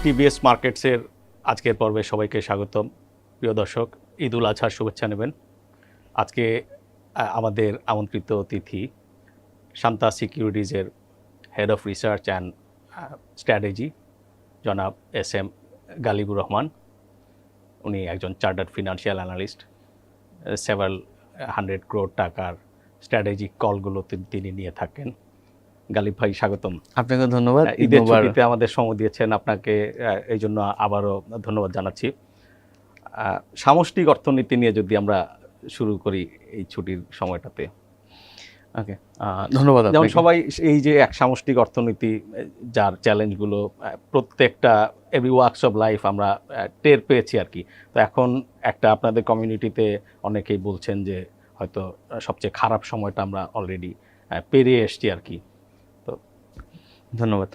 TBS মার্কেটসের আজকের পর্বে সবাইকে স্বাগতম। প্রিয় দর্শক, ঈদ উল আজহার শুভেচ্ছা নেবেন। আজকে আমাদের আমন্ত্রিত অতিথি শান্তা সিকিউরিটিজের head of research and strategy জনাব SM গালিবুর রহমান। উনি একজন চার্টার্ড ফিনান্সিয়াল অ্যানালিস্ট। 700 crore টাকার স্ট্র্যাটেজিক কলগুলো তিনি নিয়ে থাকেন। গালিব ভাই, স্বাগতম। আপনাকে ধন্যবাদ। ঈদের ছুটিতে আমাদের সময় দিয়েছেন, আপনাকে এই জন্য আবারও ধন্যবাদ জানাচ্ছি। সামষ্টিক অর্থনীতি নিয়ে যদি আমরা শুরু করি এই ছুটির সময়টাতে। ওকে, ধন্যবাদ। যেমন সবাই এই যে এক সামষ্টিক অর্থনীতি, যার চ্যালেঞ্জগুলো প্রত্যেকটা এভরি ওয়ার্কস অফ লাইফ আমরা টের পেয়েছি আর কি। তো এখন একটা আপনাদের কমিউনিটিতে অনেকেই বলছেন যে হয়তো সবচেয়ে খারাপ সময়টা আমরা অলরেডি পেরিয়ে এসছি আর কি। ধন্যবাদ।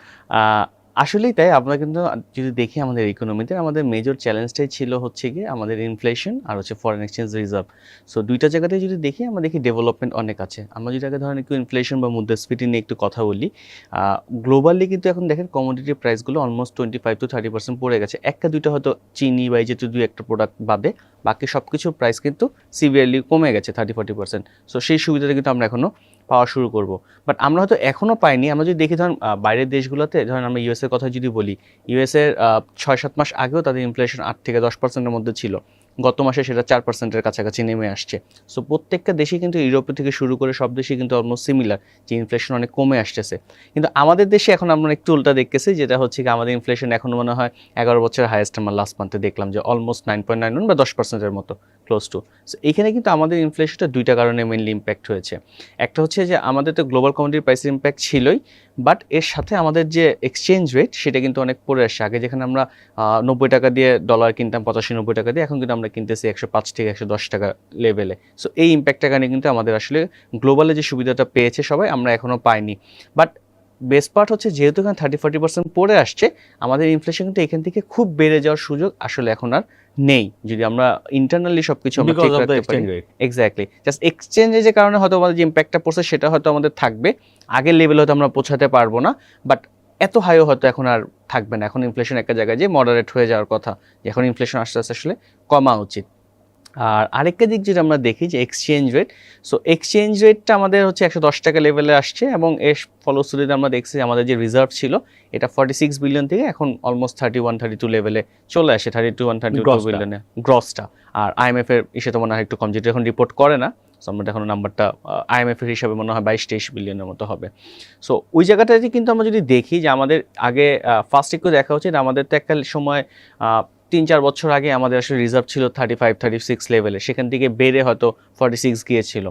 আসলেই তাই। আমরা কিন্তু যদি দেখি আমাদের ইকোনমিতে আমাদের মেজর চ্যালেঞ্জটাই ছিল হচ্ছে গিয়ে আমাদের ইনফ্লেশন আর হচ্ছে ফরেন এক্সচেঞ্জ রিজার্ভ। সো দুইটা জায়গাতে যদি দেখি আমরা দেখি ডেভেলপমেন্ট অনেক আছে। আমরা যদি আগে ধরেন একটু ইনফ্লেশন বা মুদ্রাস্ফীতি নিয়ে একটু কথা বলি, গ্লোবালি কিন্তু এখন দেখেন কমোডিটি প্রাইসগুলো অলমোস্ট 25 to 30% পড়ে গেছে। একটা দুইটা হয়তো চিনি বা এই যে দুই একটা প্রোডাক্ট বাদে বাকি সব কিছুর প্রাইস কিন্তু সিভিয়ারলি কমে গেছে 30-40%। সো সেই সুবিধাটা কিন্তু আমরা এখনও পাওয়া শুরু করব। বাট আমরা হয়তো এখনও পাইনি। আমরা যদি দেখি ধরেন বাইরের দেশগুলোতে, ধরেন আমরা ইউএসের কথা যদি বলি, ইউএসের 6-7 মাস আগেও তাদের ইনফ্লেশন 8-10%-এর মধ্যে ছিল। গত মাসে সেটা 4%-এর কাছাকাছি নেমে আসছে। সো প্রত্যেকটা দেশে কিন্তু ইউরোপ থেকে শুরু করে সব দেশে কিন্তু অলমোস্ট সিমিলার যে ইনফ্লেশন অনেক কমে আসতেছে। কিন্তু আমাদের দেশে এখন আমরা একটু উল্টা দেখতেছি, যেটা হচ্ছে কি আমাদের ইনফ্লেশন এখন মনে হয় 11 বছরের হাইয়েস্ট আমরা লাস্ট মান্থে দেখলাম যে অলমোস্ট 9.91 বা 10%-এর মতো ক্লোজ টু। সো এখানে কিন্তু আমাদের ইনফ্লেশনটা দুইটা কারণে মেইনলি ইম্প্যাক্ট হয়েছে। একটা হচ্ছে যে আমাদের তো গ্লোবাল কমোডিটি প্রাইসের ইম্প্যাক্ট ছিলই, বাট এর সাথে আমাদের যে এক্সচেঞ্জ রেট সেটা কিন্তু অনেক পড়ে আসছে। আগে যেখানে আমরা 90 টাকা দিয়ে ডলার কিনতাম, 85-90 টাকা দিয়ে, এখন কিন্তু আমরা কিনতেছি 105-110 টাকা লেভেলে। সো এই ইম্প্যাক্টটা কারণে কিন্তু আমাদের আসলে গ্লোবালে যে সুবিধাটা পেয়েছে সবাই, আমরা এখনও পাইনি। বাট বেস্ট পার্ট হচ্ছে যেহেতু এখানে 30-40% পড়ে আসছে, আমাদের ইনফ্লেশন কিন্তু এখান থেকে খুব বেড়ে যাওয়ার সুযোগ আসলে এখন আর নেই, যদি আমরা ইন্টারনালি সবকিছু আমরা ঠিক রাখতে পারি। এক্স্যাক্টলি, জাস্ট এক্সচেঞ্জের যে কারণে হয়তো আমাদের যে ইম্প্যাক্টটা পড়ছে সেটা হয়তো আমাদের থাকবে, আগের লেভেলে হয়তো আমরা পৌঁছাতে পারবো না, বাট এত হাইও হয়তো এখন আর থাকবে না। এখন ইনফ্লেশন একটা জায়গায় যে মডারেট হয়ে যাওয়ার কথা, এখন ইনফ্লেশন আস্তে আস্তে আসলে কমা উচিত। আর আরেকটা দিক যেটা আমরা দেখি যে এক্সচেঞ্জ রেট, সো এক্সচেঞ্জ রেটটা আমাদের হচ্ছে 110 টাকা লেভেলে আসছে, এবং এর ফলশ্রুতিতে আমরা দেখছি আমাদের যে রিজার্ভ ছিল এটা 46 বিলিয়ন থেকে এখন অলমোস্ট 31-32 লেভেলে চলে আসে, 31-32 বিলিয়নে গ্রসটা। আর IMF এর হিসেবে মনে হয় একটু কম, যেটা এখন রিপোর্ট করে না। সো আমরা এখন নাম্বারটা IMF এর হিসাবে মনে হয় 22-23 বিলিয়নের মতো হবে। সো ওই জায়গাটাতে কিন্তু আমরা যদি দেখি যে আমাদের আগে ফার্স্ট একটু দেখা উচিত, আমাদের তো একটা সময় 3-4 বছর আগে আমাদের আসলে রিজার্ভ ছিল 35-36 লেভেলে, সেখান থেকে বেড়ে হয়তো 46 গিয়েছিল।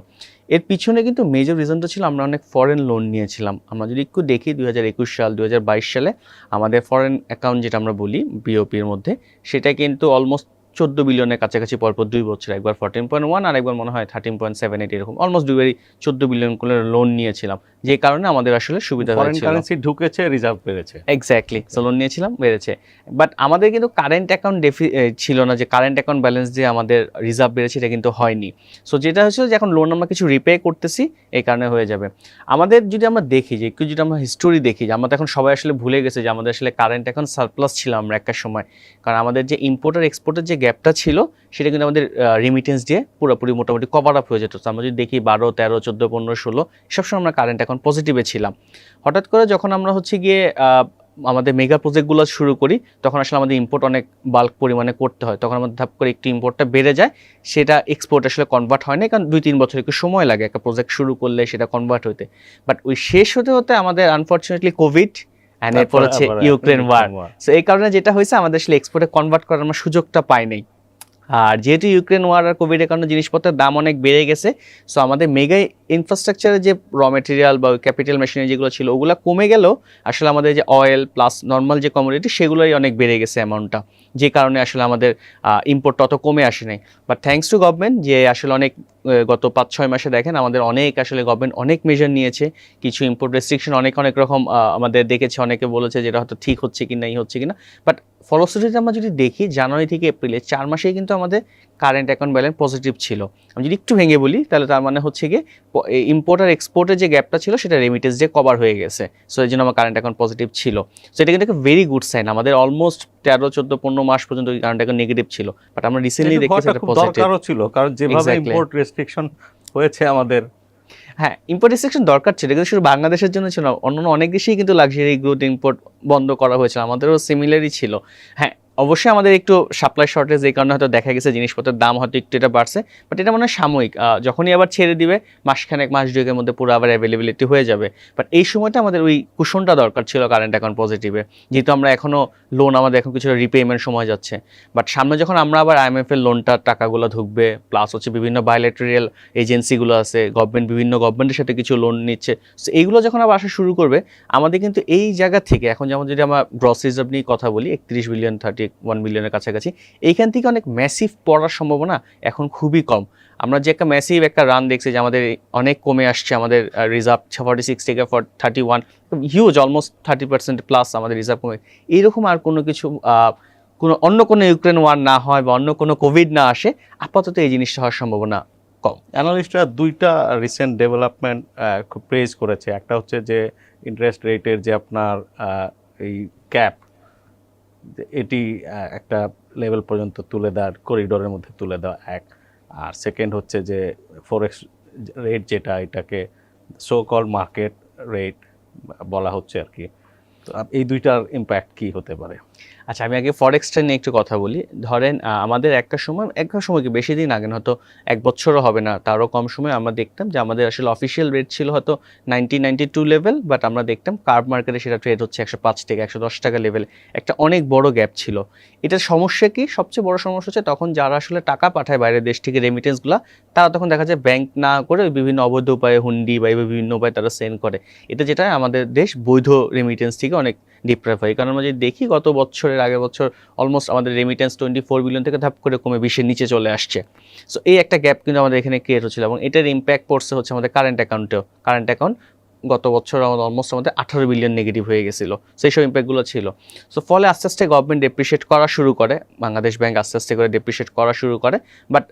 এর পিছনে কিন্তু মেজর রিজনটা ছিল আমরা অনেক ফরেন লোন নিয়েছিলাম। আমরা যদি একটু দেখি 2021 সাল 2022 সালে আমাদের ফরেন অ্যাকাউন্ট যেটা আমরা বলি BOP-র মধ্যে, সেটা কিন্তু অলমোস্ট 14 বিলিয়নের কাছাকাছি পরপর 2 বছর, একবার 14.1 আর একবার মনে হয় 13.78, এরকম অলমোস্ট 14 বিলিয়ন করে লোন নিয়েছিলাম, যে কারণে আমাদের আসলে সুবিধা হয়েছিল। ফরেন কারেন্সি ঢুকেছে, রিজার্ভ বেড়েছে। এক্স্যাক্টলি, সো লোন নিয়েছিলাম, বেড়েছে। বাট আমাদের কিন্তু কারেন্ট অ্যাকাউন্ট ছিল না, যে কারেন্ট অ্যাকাউন্ট ব্যালেন্স দিয়ে আমাদের রিজার্ভ বেড়েছে, এটা কিন্তু হয়নি। সো যেটা হচ্ছে যে এখন লোন আমরা কিছু রিপে করতেছি, এই কারণে হয়ে যাবে। আমাদের যদি আমরা দেখি যে একটু যদি আমরা হিস্টোরি দেখি, যে আমাদের এখন সবাই আসলে ভুলে গেছে যে আমাদের আসলে কারেন্ট অ্যাকাউন্ট সারপ্লাস ছিল আমরা একটা সময়, কারণ আমাদের যে ইম্পোর্ট আর এক্সপোর্টের যে গ্যাপটা ছিল সেটা কিন্তু আমাদের রিমিটেন্স দিয়ে পুরোপুরি মোটামুটি কভার আপ হয়ে যেত। আমরা যদি দেখি 12, 13, 14, 15, 16 সবসময় আমরা কারেন্ট অ্যাকাউন্ট পজিটিভে ছিলাম। হঠাৎ করে যখন আমরা হচ্ছে গিয়ে আমাদের মেগা প্রজেক্টগুলো শুরু করি, তখন আসলে আমাদের ইম্পোর্ট অনেক বাল্ক পরিমাণে করতে হয়, তখন আমাদের ধাপ করে একটু ইম্পোর্টটা বেড়ে যায়, সেটা এক্সপোর্ট আসলে কনভার্ট হয় না, কারণ 2-3 বছর একটু সময় লাগে একটা প্রজেক্ট শুরু করলে সেটা কনভার্ট হতে। বাট ওই শেষ হতে হতে আমাদের আনফর্চুনেটলি কোভিড অ্যান্ড এরপর হচ্ছে ইউক্রেন ওয়ার। সো এই কারণে যেটা হয়েছে আমাদের আসলে এক্সপোর্টে কনভার্ট করার আমরা সুযোগটা পাই নাই। আর যেহেতু ইউক্রেন ওয়ার আর কোভিডের কারণে জিনিসপত্রের দাম অনেক বেড়ে গেছে, সো আমাদের মেগা ইনফ্রাস্ট্রাকচারের যে র মেটেরিয়াল বা ক্যাপিটাল মেশিনারি যেগুলো ছিল ওগুলো কমে গেলেও আসলে আমাদের যে অয়েল প্লাস নর্মাল যে কমোডিটি সেগুলোই অনেক বেড়ে গেছে অ্যামাউন্টটা, যে কারণে আসলে আমাদের ইম্পোর্টটা অত কমে আসে নাই। বাট থ্যাঙ্কস টু গভর্নমেন্ট, যে আসলে অনেক গত 5-6 মাসে দেখেন আমাদের অনেক আসলে গভর্নমেন্ট অনেক মেজার নিয়েছে, কিছু ইম্পোর্ট রেস্ট্রিকশন অনেক রকম আমাদের দেখেছে, অনেকে বলেছে যেটা হয়তো ঠিক হচ্ছে কি না, হচ্ছে কি না। বাট ফলশ্রুতিতে আমরা যদি দেখি জানুয়ারি থেকে এপ্রিলে 4 মাসেই কিন্তু আমাদের কারেন্ট অ্যাকাউন্ট ব্যালেন্স পজিটিভ ছিল। আমি যদি একটু ভেঙে বলি তাহলে তার মানে হচ্ছে গিয়ে ইম্পোর্ট আর এক্সপোর্টের যে গ্যাপটা ছিল সেটা রেমিটেন্স দিয়ে কভার হয়ে গেছে। সো এই জন্য আমার কারেন্ট অ্যাকাউন্ট পজিটিভ ছিল। সো এটা কিন্তু একটা ভেরি গুড সাইন। আমাদের অলমোস্ট 13-14-15 মাস পর্যন্ত কারেন্ট অ্যাকাউন্ট নেগেটিভ ছিল, বাট আমরা রিসেন্টলি দেখতেছি এটা পজিটিভ। দরকারও ছিল, কারণ যেভাবে ইম্পোর্ট রেস্ট্রিকশন হয়েছে আমাদের। হ্যাঁ, ইম্পোর্ট রেস্ট্রিকশন দরকার ছিল, কিন্তু শুধু বাংলাদেশের জন্য ছিল না, অন্যান্য অনেক দেশেই কিন্তু লাক্সারি গ্রোথ ইম্পোর্ট বন্ধ করা হয়েছিল, আমাদেরও সিমিলারই ছিল। হ্যাঁ, অবশ্যই আমাদের একটু সাপ্লাই শর্টেজ এই কারণে হয়তো দেখা গেছে জিনিসপত্রের দাম হয়তো একটু এটা বাড়ছে, বাট এটা মনে হয় সাময়িক। যখনই আবার ছেড়ে দিবে মাসখানেক মাস দুয়েকের মধ্যে পুরো আবার অ্যাভেলেবিলিটি হয়ে যাবে। বাট এই সময়টা আমাদের ওই কুশনটা দরকার ছিল কারেন্ট অ্যাকাউন্ট পজিটিভে, যেহেতু আমরা এখনও লোন আমাদের এখন কিছুটা রিপেমেন্ট সময় যাচ্ছে। বাট সামনে যখন আমরা আবার IMF এর লোনটার টাকাগুলো ঢুকবে, প্লাস হচ্ছে বিভিন্ন বায়োলেটারিয়াল এজেন্সিগুলো আছে, বিভিন্ন গভর্নমেন্টের সাথে কিছু লোন নিচ্ছে, সো এইগুলো যখন আবার আসা শুরু করবে আমাদের কিন্তু এই জায়গা থেকে এখন যেমন যদি আমরা গ্রস রিজার্ভ নিয়ে কথা বলি 31 বিলিয়ন 31 বিলিয়নের কাছাকাছি, এইখান থেকে অনেক ম্যাসিভ পড়ার সম্ভাবনা এখন খুবই কম। আমরা যে একটা ম্যাসিভ একটা রান দেখছি যে আমাদের অনেক কমে আসছে, আমাদের রিজার্ভ 46 থেকে 31, হিউজ, অলমোস্ট 30% প্লাস আমাদের রিজার্ভ কমে। এইরকম আর কোনো কিছু অন্য কোনো ইউক্রেন ওয়ার না হয় বা অন্য কোনো কোভিড না আসে, আপাতত এই জিনিসটা হওয়ার সম্ভাবনা কম। অ্যানালিস্টরা দুইটা রিসেন্ট ডেভেলপমেন্ট খুব প্রেজ করেছে। একটা হচ্ছে যে ইন্টারেস্ট রেটের যে আপনার এই ক্যাপ, এটি একটা লেভেল পর্যন্ত তুলে দেওয়ার, করিডোরের মধ্যে তুলে দেওয়া এক। আর সেকেন্ড হচ্ছে যে ফরেক্স রেট, যেটা এটাকে সো কল মার্কেট রেট বলা হচ্ছে আর কি। তো এই দুইটার ইম্প্যাক্ট কি হতে পারে? আচ্ছা, আমি আগে ফরেক্সটা নিয়ে একটু কথা বলি। ধরেন আমাদের একটা সময় কি বেশি দিন আগে, হয়তো 1 বছরও হবে না, তারও কম সময় আমরা দেখতাম যে আমাদের আসলে অফিসিয়াল রেট ছিল হয়তো 90-92 লেভেল, বাট আমরা দেখতাম কার্ভ মার্কেটে সেটা ট্রেড হচ্ছে 105 থেকে 110 টাকা লেভেল। একটা অনেক বড় গ্যাপ ছিল। এটার সমস্যা কি? সবচেয়ে বড় সমস্যা হচ্ছে তখন যারা আসলে টাকা পাঠায় বাইরের দেশ থেকে রেমিটেন্সগুলো, তারা তখন দেখা যায় ব্যাংক না করে বিভিন্ন অবৈধ উপায়ে হুন্ডি বা বিভিন্ন উপায়ে তারা সেন্ড করে। এটা যেটা আমাদের দেশ বৈধ রেমিটেন্স থেকে অনেক ডিপ্রাইভ হয়। কারণ আমরা যদি দেখি গত বছরের আগের বছর অলমোস্ট আমাদের রেমিটেন্স 24 বিলিয়ন থেকে ধাপ করে কমে 20-এর নিচে চলে আসছে। সো এই একটা গ্যাপ কিন্তু আমাদের এখানে ক্রিয়েট হচ্ছিল, এবং এটার ইম্প্যাক্ট পড়ছে হচ্ছে আমাদের কারেন্ট অ্যাকাউন্টেও। কারেন্ট অ্যাকাউন্ট গত বছর আমাদের অলমোস্ট 18 বিলিয়ন নেগেটিভ হয়ে গেছিলো। সেই সব ইম্প্যাক্টগুলো ছিল। সো ফলে আস্তে আস্তে গভর্নমেন্ট ডেপ্রিশিয়েট করা শুরু করে, বাংলাদেশ ব্যাংক আস্তে আস্তে করে ডেপ্রিশিয়েট করা শুরু করে। বাট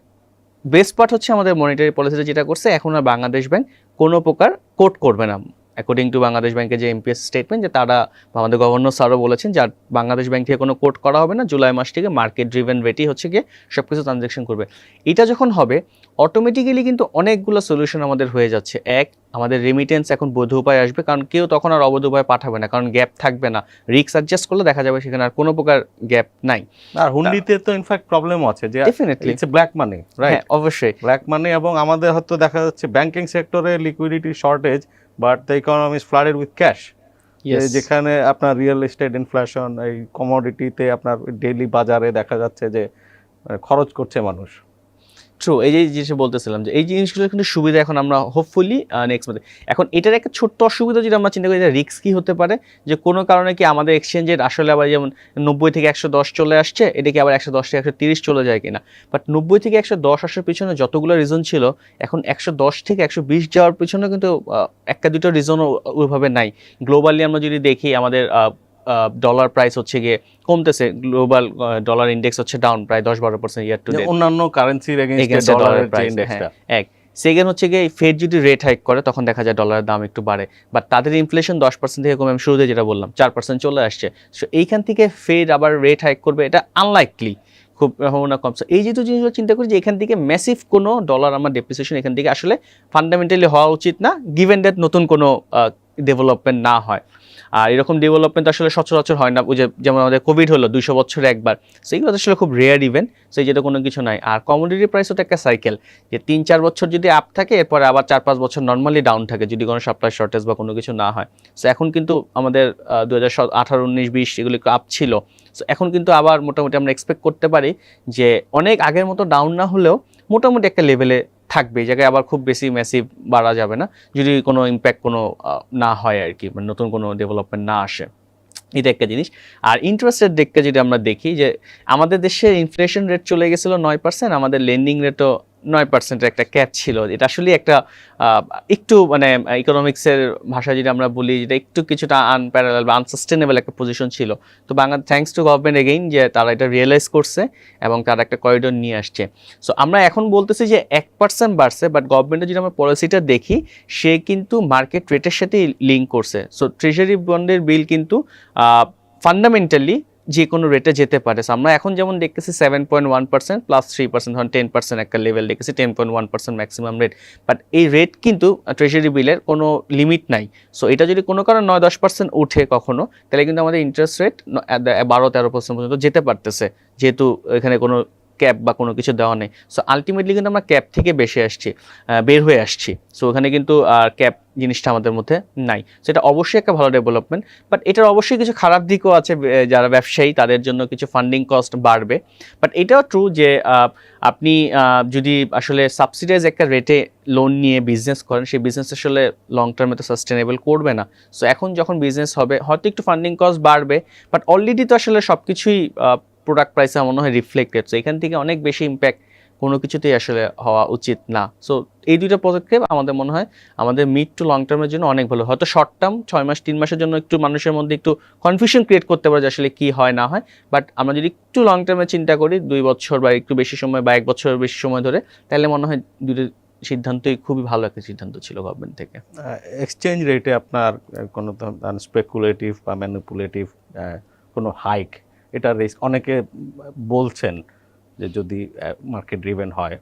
বেস্ট পার্ট হচ্ছে আমাদের মনিটারি পলিসিতে যেটা করছে, এখন আর বাংলাদেশ ব্যাংক কোনো প্রকার কোট করবে না। অ্যাকর্ডিং টু বাংলাদেশ ব্যাংকের যে MPS স্টেটমেন্ট, যে তারা আমাদের গভর্নর স্যারও বলেছেন যে বাংলাদেশ ব্যাংক থেকে কোনো কোট করা হবে না, জুলাই মাস থেকে মার্কেট ড্রিভেন রেটই হচ্ছে গিয়ে সব কিছু ট্রানজ্যাকশন করবে। এটা যখন হবে অটোমেটিক্যালি কিন্তু অনেকগুলো সলিউশন আমাদের হয়ে যাচ্ছে। এক, আমাদের রেমিটেন্স এখন বৈধ উপায় আসবে, কারণ কেউ তখন আর অবৈধ উপায় পাঠাবে না, কারণ গ্যাপ থাকবে না। রিস্ক অ্যাডজাস্ট করলে দেখা যাবে সেখানে আর কোনো প্রকার গ্যাপ নাই। আর হুন্ডিতে তো ইনফ্যাক্ট প্রবলেমও আছে, যে definitely it's black money, right? অবশ্যই ব্ল্যাক মানি, এবং আমাদের হয়তো দেখা যাচ্ছে ব্যাংকিং সেক্টরে liquidity shortage, but the economy is flooded with cash. যেখানে আপনার রিয়েল এস্টেট ইনফ্লেশন, এই কমোডিটিতে আপনার ডেইলি বাজারে দেখা যাচ্ছে যে খরচ করছে মানুষ। ট্রু, এই যে জিনিস বলতেছিলাম যে এই জিনিসগুলো কিন্তু সুবিধা এখন আমরা হোপফুলি নেক্সট মান্থে। এখন এটার একটা ছোট্ট অসুবিধা যদি আমরা চিন্তা করি, যে রিস্ক কি হতে পারে, যে কোনো কারণে কি আমাদের এক্সচেঞ্জের আসলে আবার যেমন 90 থেকে 110 চলে আসছে, এটা কি আবার 110 থেকে 130 চলে যায় কিনা। বাট 90 থেকে 110 আসার পিছনে যতগুলো রিজন ছিল, এখন 110 থেকে 120 যাওয়ার পিছনে কিন্তু একটা দুটো রিজনও ওইভাবে নাই। গ্লোবালি আমরা যদি দেখি, আমাদের ডলার প্রাইস হচ্ছে গিয়ে কমতেছে, গ্লোবাল ডলার ইন্ডেক্স হচ্ছে ডাউন প্রায় 10-12% ইয়ার টু ডেট, অন্যান্য কারেন্সির এগেইনস্ট ডলারের প্রাইস। এক সেকেন্ড হচ্ছে গিয়ে ফেড যদি রেট হাইক করে তখন দেখা যায় ডলারের দাম একটু বাড়ে, বাট তাদের ইনফ্লেশন 10% থেকে কমে, আমি শুরুতে যেটা বললাম 4% চলে আসছে। সো এইখান থেকে ফেড আবার রেট হাইক করবে, এটা আনলাইকলি, খুব সম্ভাবনা কম। এই যেহেতু জিনিসগুলো চিন্তা করি যে এখান থেকে ম্যাসিভ কোনো ডলার আমার ডেপ্রিসিয়েশন এখান থেকে আসলে ফান্ডামেন্টালি হওয়া উচিত না, গিভেন দ্যাট নতুন কোনো ডেভেলপমেন্ট না হয়। আর এরকম ডেভেলপমেন্ট আসলে সচরাচর হয় না। যেমন আমাদের কোভিড হলো 200 বছরে একবার, সেইগুলো আসলে খুব রেয়ার ইভেন্ট, সেই যেটা কোনো কিছু নাই। আর কমোডিটি প্রাইস হতো একটা সাইকেল, যে 3-4 বছর যদি আপ থাকে, এরপরে আবার 4-5 বছর নর্মালি ডাউন থাকে যদি কোনো সাপ্লাই শর্টেজ বা কোনো কিছু না হয়। সো এখন কিন্তু আমাদের 2018, 19, 20 এগুলো একটু আপ ছিল। সো এখন কিন্তু আবার মোটামুটি আমরা এক্সপেক্ট করতে পারি যে অনেক আগের মতো ডাউন না হলেও মোটামুটি একটা লেভেলে থাকবে, এই জায়গায় আবার খুব বেশি ম্যাসিভ বাড়া যাবে না, যদি কোনো ইম্প্যাক্ট কোনো না হয় আর কি, মানে নতুন কোনো ডেভেলপমেন্ট না আসে। এটা একটা জিনিস। আর ইন্টারেস্ট রেট দিকটা যদি আমরা দেখি, যে আমাদের দেশের ইনফ্লেশন রেট চলে গেছিলো 9%, আমাদের লেন্ডিং রেটও 9% একটা ক্যাপ ছিল। এটা আসলে একটা একটু মানে ইকোনমিক্সের ভাষায় যদি আমরা বলি, যেটা একটু কিছুটা আনপ্যারালাল বা আনসাস্টেনেবল একটা পজিশন ছিল। তো থ্যাঙ্কস টু গভর্নমেন্ট এগেইন যে তারা এটা রিয়েলাইজ করছে এবং তারা একটা করিডোর নিয়ে আসছে। সো আমরা এখন বলতেছি যে 1% বাড়ছে, বাট গভর্নমেন্টের যদি আমরা পলিসিটা দেখি, সে কিন্তু মার্কেট রেটের সাথে লিঙ্ক করছে। সো ট্রেজারি বন্ডের বিল কিন্তু ফান্ডামেন্টালি যে কোনো রেটে যেতে পারে। সো আমরা এখন যেমন দেখতেছি 7.1% প্লাস 3%, ধরুন 10% একটা লেভেল দেখেছি, 10.1% ম্যাক্সিমাম রেট। বাট এই রেট কিন্তু ট্রেজারি বিলের কোনো লিমিট নাই। সো এটা যদি কোনো কারণে 9-10% উঠে কখনো, তাহলে কিন্তু আমাদের ইন্টারেস্ট রেট 12-13% পর্যন্ত যেতে পারতেছে, যেহেতু এখানে কোনো ক্যাপ বা কোনো কিছু দেওয়া নেই। সো আলটিমেটলি কিন্তু আমরা ক্যাপ থেকে বের হয়ে আসছি। সো ওখানে কিন্তু ক্যাপ জিনিসটা আমাদের মধ্যে নাই। সো এটা অবশ্যই একটা ভালো ডেভেলপমেন্ট, বাট এটার অবশ্যই কিছু খারাপ দিকও আছে। যারা ব্যবসায়ী তাদের জন্য কিছু ফান্ডিং কস্ট বাড়বে। বাট এটাও ট্রু যে আপনি যদি আসলে সাবসিডাইজ একটা রেটে লোন নিয়ে বিজনেস করেন, সেই বিজনেস আসলে লং টার্মে তো সাস্টেনেবল করবে না। সো এখন যখন বিজনেস হবে হয়তো একটু ফান্ডিং কস্ট বাড়বে, বাট অলরেডি তো আসলে সব কিছুই প্রোডাক্ট প্রাইসে মনে হয় রিফ্লেক্টেড। সো এখান থেকে অনেক বেশি ইম্প্যাক্ট কোনো কিছুতেই আসলে হওয়া উচিত না। সো এই দুইটা পদক্ষেপ আমাদের মনে হয় আমাদের মিড টু লং টার্মের জন্য অনেক ভালো। হয়তো শর্ট টার্ম 6 মাস 3 মাসের জন্য একটু মানুষের মধ্যে একটু কনফিউশন ক্রিয়েট করতে পারে যে আসলে কি হয় না হয়, বাট আমরা যদি একটু লং টার্মে চিন্তা করি 2 বছর বা একটু বেশি সময় বা 1 বছরের বেশি সময় ধরে, তাহলে মনে হয় দুটো সিদ্ধান্তই খুবই ভালো একটা সিদ্ধান্ত ছিল গভর্নমেন্ট থেকে। এক্সচেঞ্জ রেটে আপনার কোনো স্পেকুলেটিভ বা ম্যানিপুলেটিভ কোনো হাইক, এটা রিস্ক অনেকে বলছেন যে যদি মার্কেট ড্রিভেন হয়,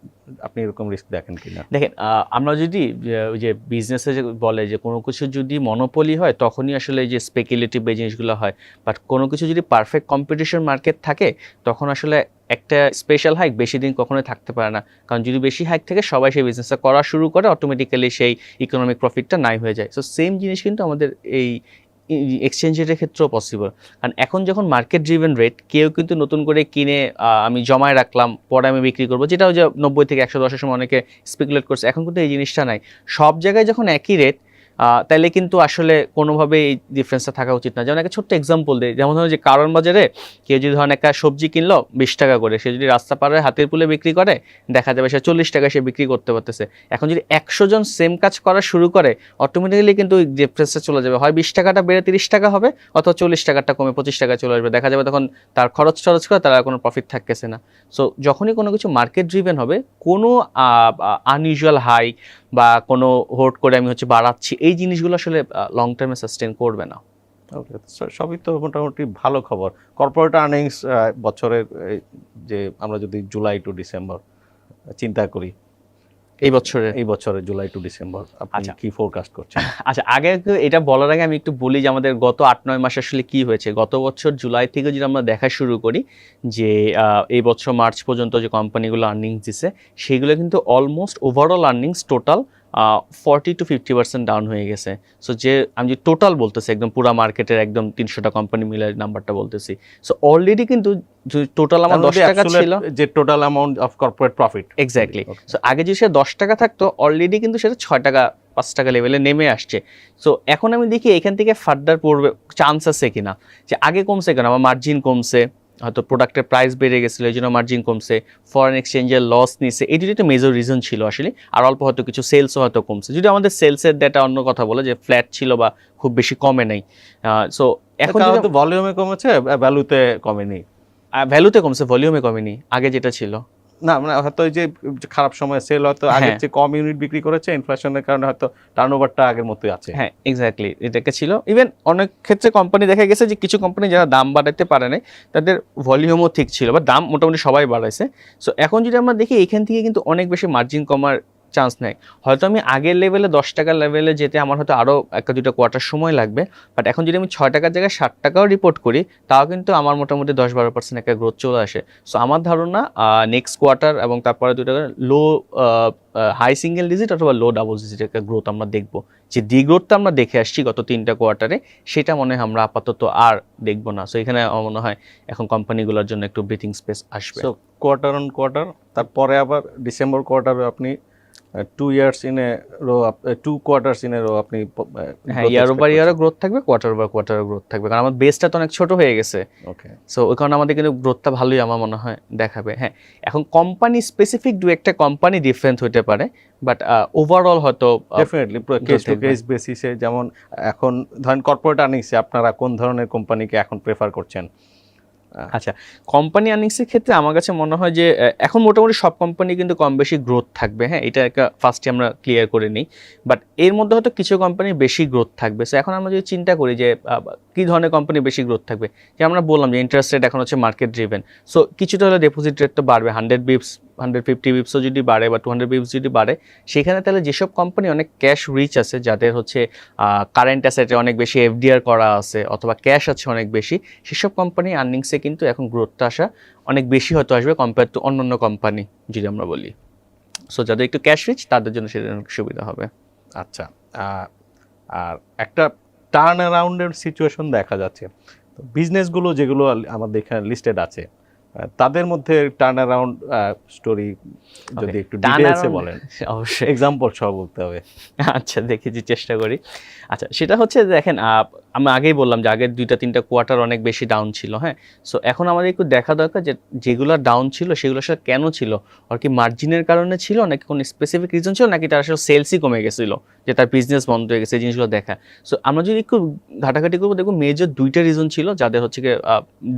আপনি এরকম রিস্ক দেখেন কিনা? দেখেন, আমরা যদি ওই যে বিজনেসে যে বলে যে কোনো কিছু যদি মনোপলি হয় তখনই আসলে যে স্পেকুলেটিভ এই জিনিসগুলো হয়, বাট কোনো কিছু যদি পারফেক্ট কম্পিটিশন মার্কেট থাকে তখন আসলে একটা স্পেশাল হাইক বেশি দিন কখনোই থাকতে পারে না। কারণ যদি বেশি হাইক থেকে সবাই সেই বিজনেসটা করা শুরু করে, অটোমেটিক্যালি সেই ইকোনমিক প্রফিটটা নাই হয়ে যায়। সো সেম জিনিস কিন্তু আমাদের এই এক্সচেঞ্জ রেটের ক্ষেত্রেও পসিবল। কারণ এখন যখন মার্কেট ড্রিভেন রেট, কেউ কিন্তু নতুন করে কিনে আমি জমায় রাখলাম পরে আমি বিক্রি করবো, যেটা ওই যে 90 থেকে 110-এর সময় অনেকে স্পেকুলেট করছে, এখন কিন্তু এই জিনিসটা নাই। সব জায়গায় যখন একই রেট, তাইলে কিন্তু আসলে কোনোভাবে এই ডিফারেন্সটা থাকা উচিত না। যেমন একটা ছোট্ট এক্সাম্পল দিই, যেমন ধরুন যে কারণ বাজারে কেউ যদি ধরেন একটা সবজি কিনলো 20 টাকা করে, সে যদি রাস্তা পারে হাতের পুলে বিক্রি করে, দেখা যাবে সে 40 টাকায় সে বিক্রি করতে পারতেছে। এখন যদি 100 জন সেম কাজ করা শুরু করে, অটোমেটিক্যালি কিন্তু ওই ডিফারেন্সটা চলে যাবে, হয় 20 টাকাটা বেড়ে 30 টাকা হবে, অথবা 40 টাকাটা কমে 25 টাকা চলে আসবে। দেখা যাবে তখন তার খরচ করে তার কোনো প্রফিট থাকতেছে না। সো যখনই কোনো কিছু মার্কেট ড্রিভেন হবে, কোনো আনইউজুয়াল হাই বা কোনো হোল্ড করে আমি বাড়াচ্ছি, এই জিনিসগুলো আসলে লং টার্মে সাস্টেন করবে না। ওকে, সবই তো মোটামুটি ভালো খবর। কর্পোরেট আর্নিংস বছরের যে আমরা যদি জুলাই টু ডিসেম্বর চিন্তা করি, এই বছরের জুলাই টু ডিসেম্বর আপনি কি ফোরকাস্ট করছেন? আচ্ছা, আগে এটা বলার আগে আমি একটু বলি যে আমাদের গত 8-9 মাস আসলে কি হয়েছে। গত বছর জুলাই থেকে যদি আমরা দেখা শুরু করি, যে এই বছর মার্চ পর্যন্ত যে কোম্পানিগুলো আর্নিংস দিছে, সেগুলো কিন্তু almost overall earnings total 40-50% down হয়ে গেছে। সো যে আমি যে টোটাল বলতেছি, একদম পুরো মার্কেটের একদম 300টা কোম্পানি মিলে নাম্বারটা বলতেছি। সো অলরেডি কিন্তু টোটাল আমার 10 টাকা ছিল, যে total amount of corporate profit, exactly. So আগে যদি সে 10 টাকা থাকতো, অলরেডি কিন্তু সেটা 6 টাকা 5 টাকা লেভেলে নেমে আসছে। সো এখন আমি দেখি এখান থেকে ফার্দার পড়বে চান্স আছে কিনা। যে আগে কমছে কেন, আমার মার্জিন কমছে, হয়তো প্রোডাক্টের প্রাইস বেড়ে গেছিলো এই জন্য মার্জিন কমছে, ফরেন এক্সচেঞ্জের লস নিচ্ছে, এটি একটা মেজর রিজন ছিল আসলে। আর অল্প হয়তো কিছু সেলসও হয়তো কমছে, যদি আমাদের সেলসের ডেটা অন্য কথা বলে যে ফ্ল্যাট ছিল বা খুব বেশি কমে নাই। সো এখন ভলিউমে কমেছে, ভ্যালুতে কমেনি। ভ্যালুতে কমছে, ভলিউমে কমেনি আগে যেটা ছিল। না মানে হয়তো ওই যে খারাপ সময় সেল হয়তো আগের চেয়ে কম ইউনিট বিক্রি করেছে, ইনফ্লেশনের কারণে হয়তো টার্নওভারটা আগের মতোই আছে। হ্যাঁ, এক্স্যাক্টলি, এটাকে ছিল। ইভেন অনেক ক্ষেত্রে কোম্পানি দেখা গেছে যে কিছু কোম্পানি যারা দাম বাড়াতে পারে নাই, তাদের ভলিউমও ঠিক ছিল, বা দাম মোটামুটি সবাই বাড়াইছে। সো এখন যদি আমরা দেখি, এখান থেকে কিন্তু অনেক বেশি মার্জিন কমার চান্স নেই। হয়তো আমি আগের লেভেলে 10 টাকার লেভেলে যেতে আমার হয়তো আরও 1-2টা কোয়ার্টার সময় লাগবে, বাট এখন যদি আমি 6 টাকার জায়গায় 60 টাকাও রিপোর্ট করি, তাও কিন্তু আমার মোটামুটি 10-12% একটা গ্রোথ চলে আসে। সো আমার ধারণা নেক্সট কোয়ার্টার এবং তারপরে 2 টাকা লো হাই সিঙ্গেল ডিজিট অথবা লো ডাবল ডিজিট একটা গ্রোথ আমরা দেখবো। যে গ্রোথটা আমরা দেখে আসছি গত 3টা কোয়ার্টারে, সেটা মনে হয় আমরা আপাতত আর দেখবো না। সো এখানে আমার মনে হয় এখন কোম্পানিগুলোর জন্য একটু ব্রিথিং স্পেস আসবে। সো কোয়ার্টার অন কোয়ার্টার, তারপরে আবার ডিসেম্বর কোয়ার্টারে আপনি 2 years in a row 2 quarters in a row আপনি হ্যাঁ, ইয়ার ওভার ইয়ারও গ্রোথ থাকবে, কোয়ার্টার ওভার কোয়ার্টারও গ্রোথ থাকবে, কারণ আমার বেসটা তো অনেক ছোট হয়ে গেছে। ওকে, সো ওই কারণে আমাদের কিন্তু গ্রোথটা ভালোই আমার মনে হয় দেখাবে। হ্যাঁ, এখন কোম্পানি স্পেসিফিক দু একটা কোম্পানি ডিফারেন্ট হতে পারে, বাট ওভারঅল হয়তো ডেফিনেটলি কেস টু কেস বেসিসে। যেমন এখন ধরেন কর্পোরেট আর্নিংসে আপনারা কোন ধরনের কোম্পানিকে এখন প্রেফার করছেন? আচ্ছা, কোম্পানি আর্নিংসের ক্ষেত্রে আমার কাছে মনে হয় যে এখন মোটামুটি সব কোম্পানি কিন্তু কম বেশি গ্রোথ থাকবে। হ্যাঁ, এটা একটা ফার্স্টে আমরা ক্লিয়ার করে নিই, বাট এর মধ্যে হয়তো কিছু কোম্পানি বেশি গ্রোথ থাকবে। সো এখন আমরা যদি চিন্তা করি যে কী ধরনের কোম্পানি বেশি গ্রোথ থাকবে, যে আমরা বললাম যে ইন্টারেস্ট রেট এখন হচ্ছে মার্কেট ড্রিভেন, সো কিছুটা হলে ডিপোজিট রেট তো বাড়বে, 100 বিপস 150 বিপসও যদি বাড়ে বা 200 বিপস যদি বাড়ে, সেখানে তাহলে যেসব কোম্পানি অনেক ক্যাশ রিচ আছে, যাদের হচ্ছে কারেন্ট অ্যাসেটে অনেক বেশি এফডিআর করা আছে অথবা ক্যাশ আছে অনেক বেশি, সেসব কোম্পানি আর্নিংসে কিন্তু এখন গ্রোথটা আসা অনেক বেশি হয়তো আসবে কম্পেয়ার টু অন্যান্য কোম্পানি যদি আমরা বলি। সো যাদের একটু ক্যাশ রিচ তাদের জন্য সেটা অনেক সুবিধা হবে। আচ্ছা, আর একটা টার্ন অ্যারাউন্ডের সিচুয়েশন দেখা যাচ্ছে, তো বিজনেসগুলো যেগুলো আমাদের এখানে লিস্টেড আছে তাদের মধ্যে টার্ন অ্যারাউন্ড স্টোরি যদি একটু ডিটেইলসে বলেন। অবশ্যই এক্সাম্পল সহ বলতে হবে। আচ্ছা, দেখেছি, চেষ্টা করি। আচ্ছা, সেটা হচ্ছে দেখেন, আমি আগেই বললাম যে আগের 2-3টা কোয়ার্টার অনেক বেশি ডাউন ছিল। হ্যাঁ, সো এখন আমাদের একটু দেখা দরকার যে যেগুলো ডাউন ছিল সেগুলো আসলে কেন ছিল, আর কি মার্জিনের কারণে ছিল নাকি কোনো স্পেসিফিক রিজন ছিল, নাকি তার আসলে সেলসই কমে গেছিল, যে তার বিজনেস বন্ধ হয়ে গেছে, এই জিনিসগুলো দেখা। সো আমরা যদি একটু ঘাটাঘাটি করবো, দেখবো মেজর 2টা রিজন ছিল যাদের হচ্ছে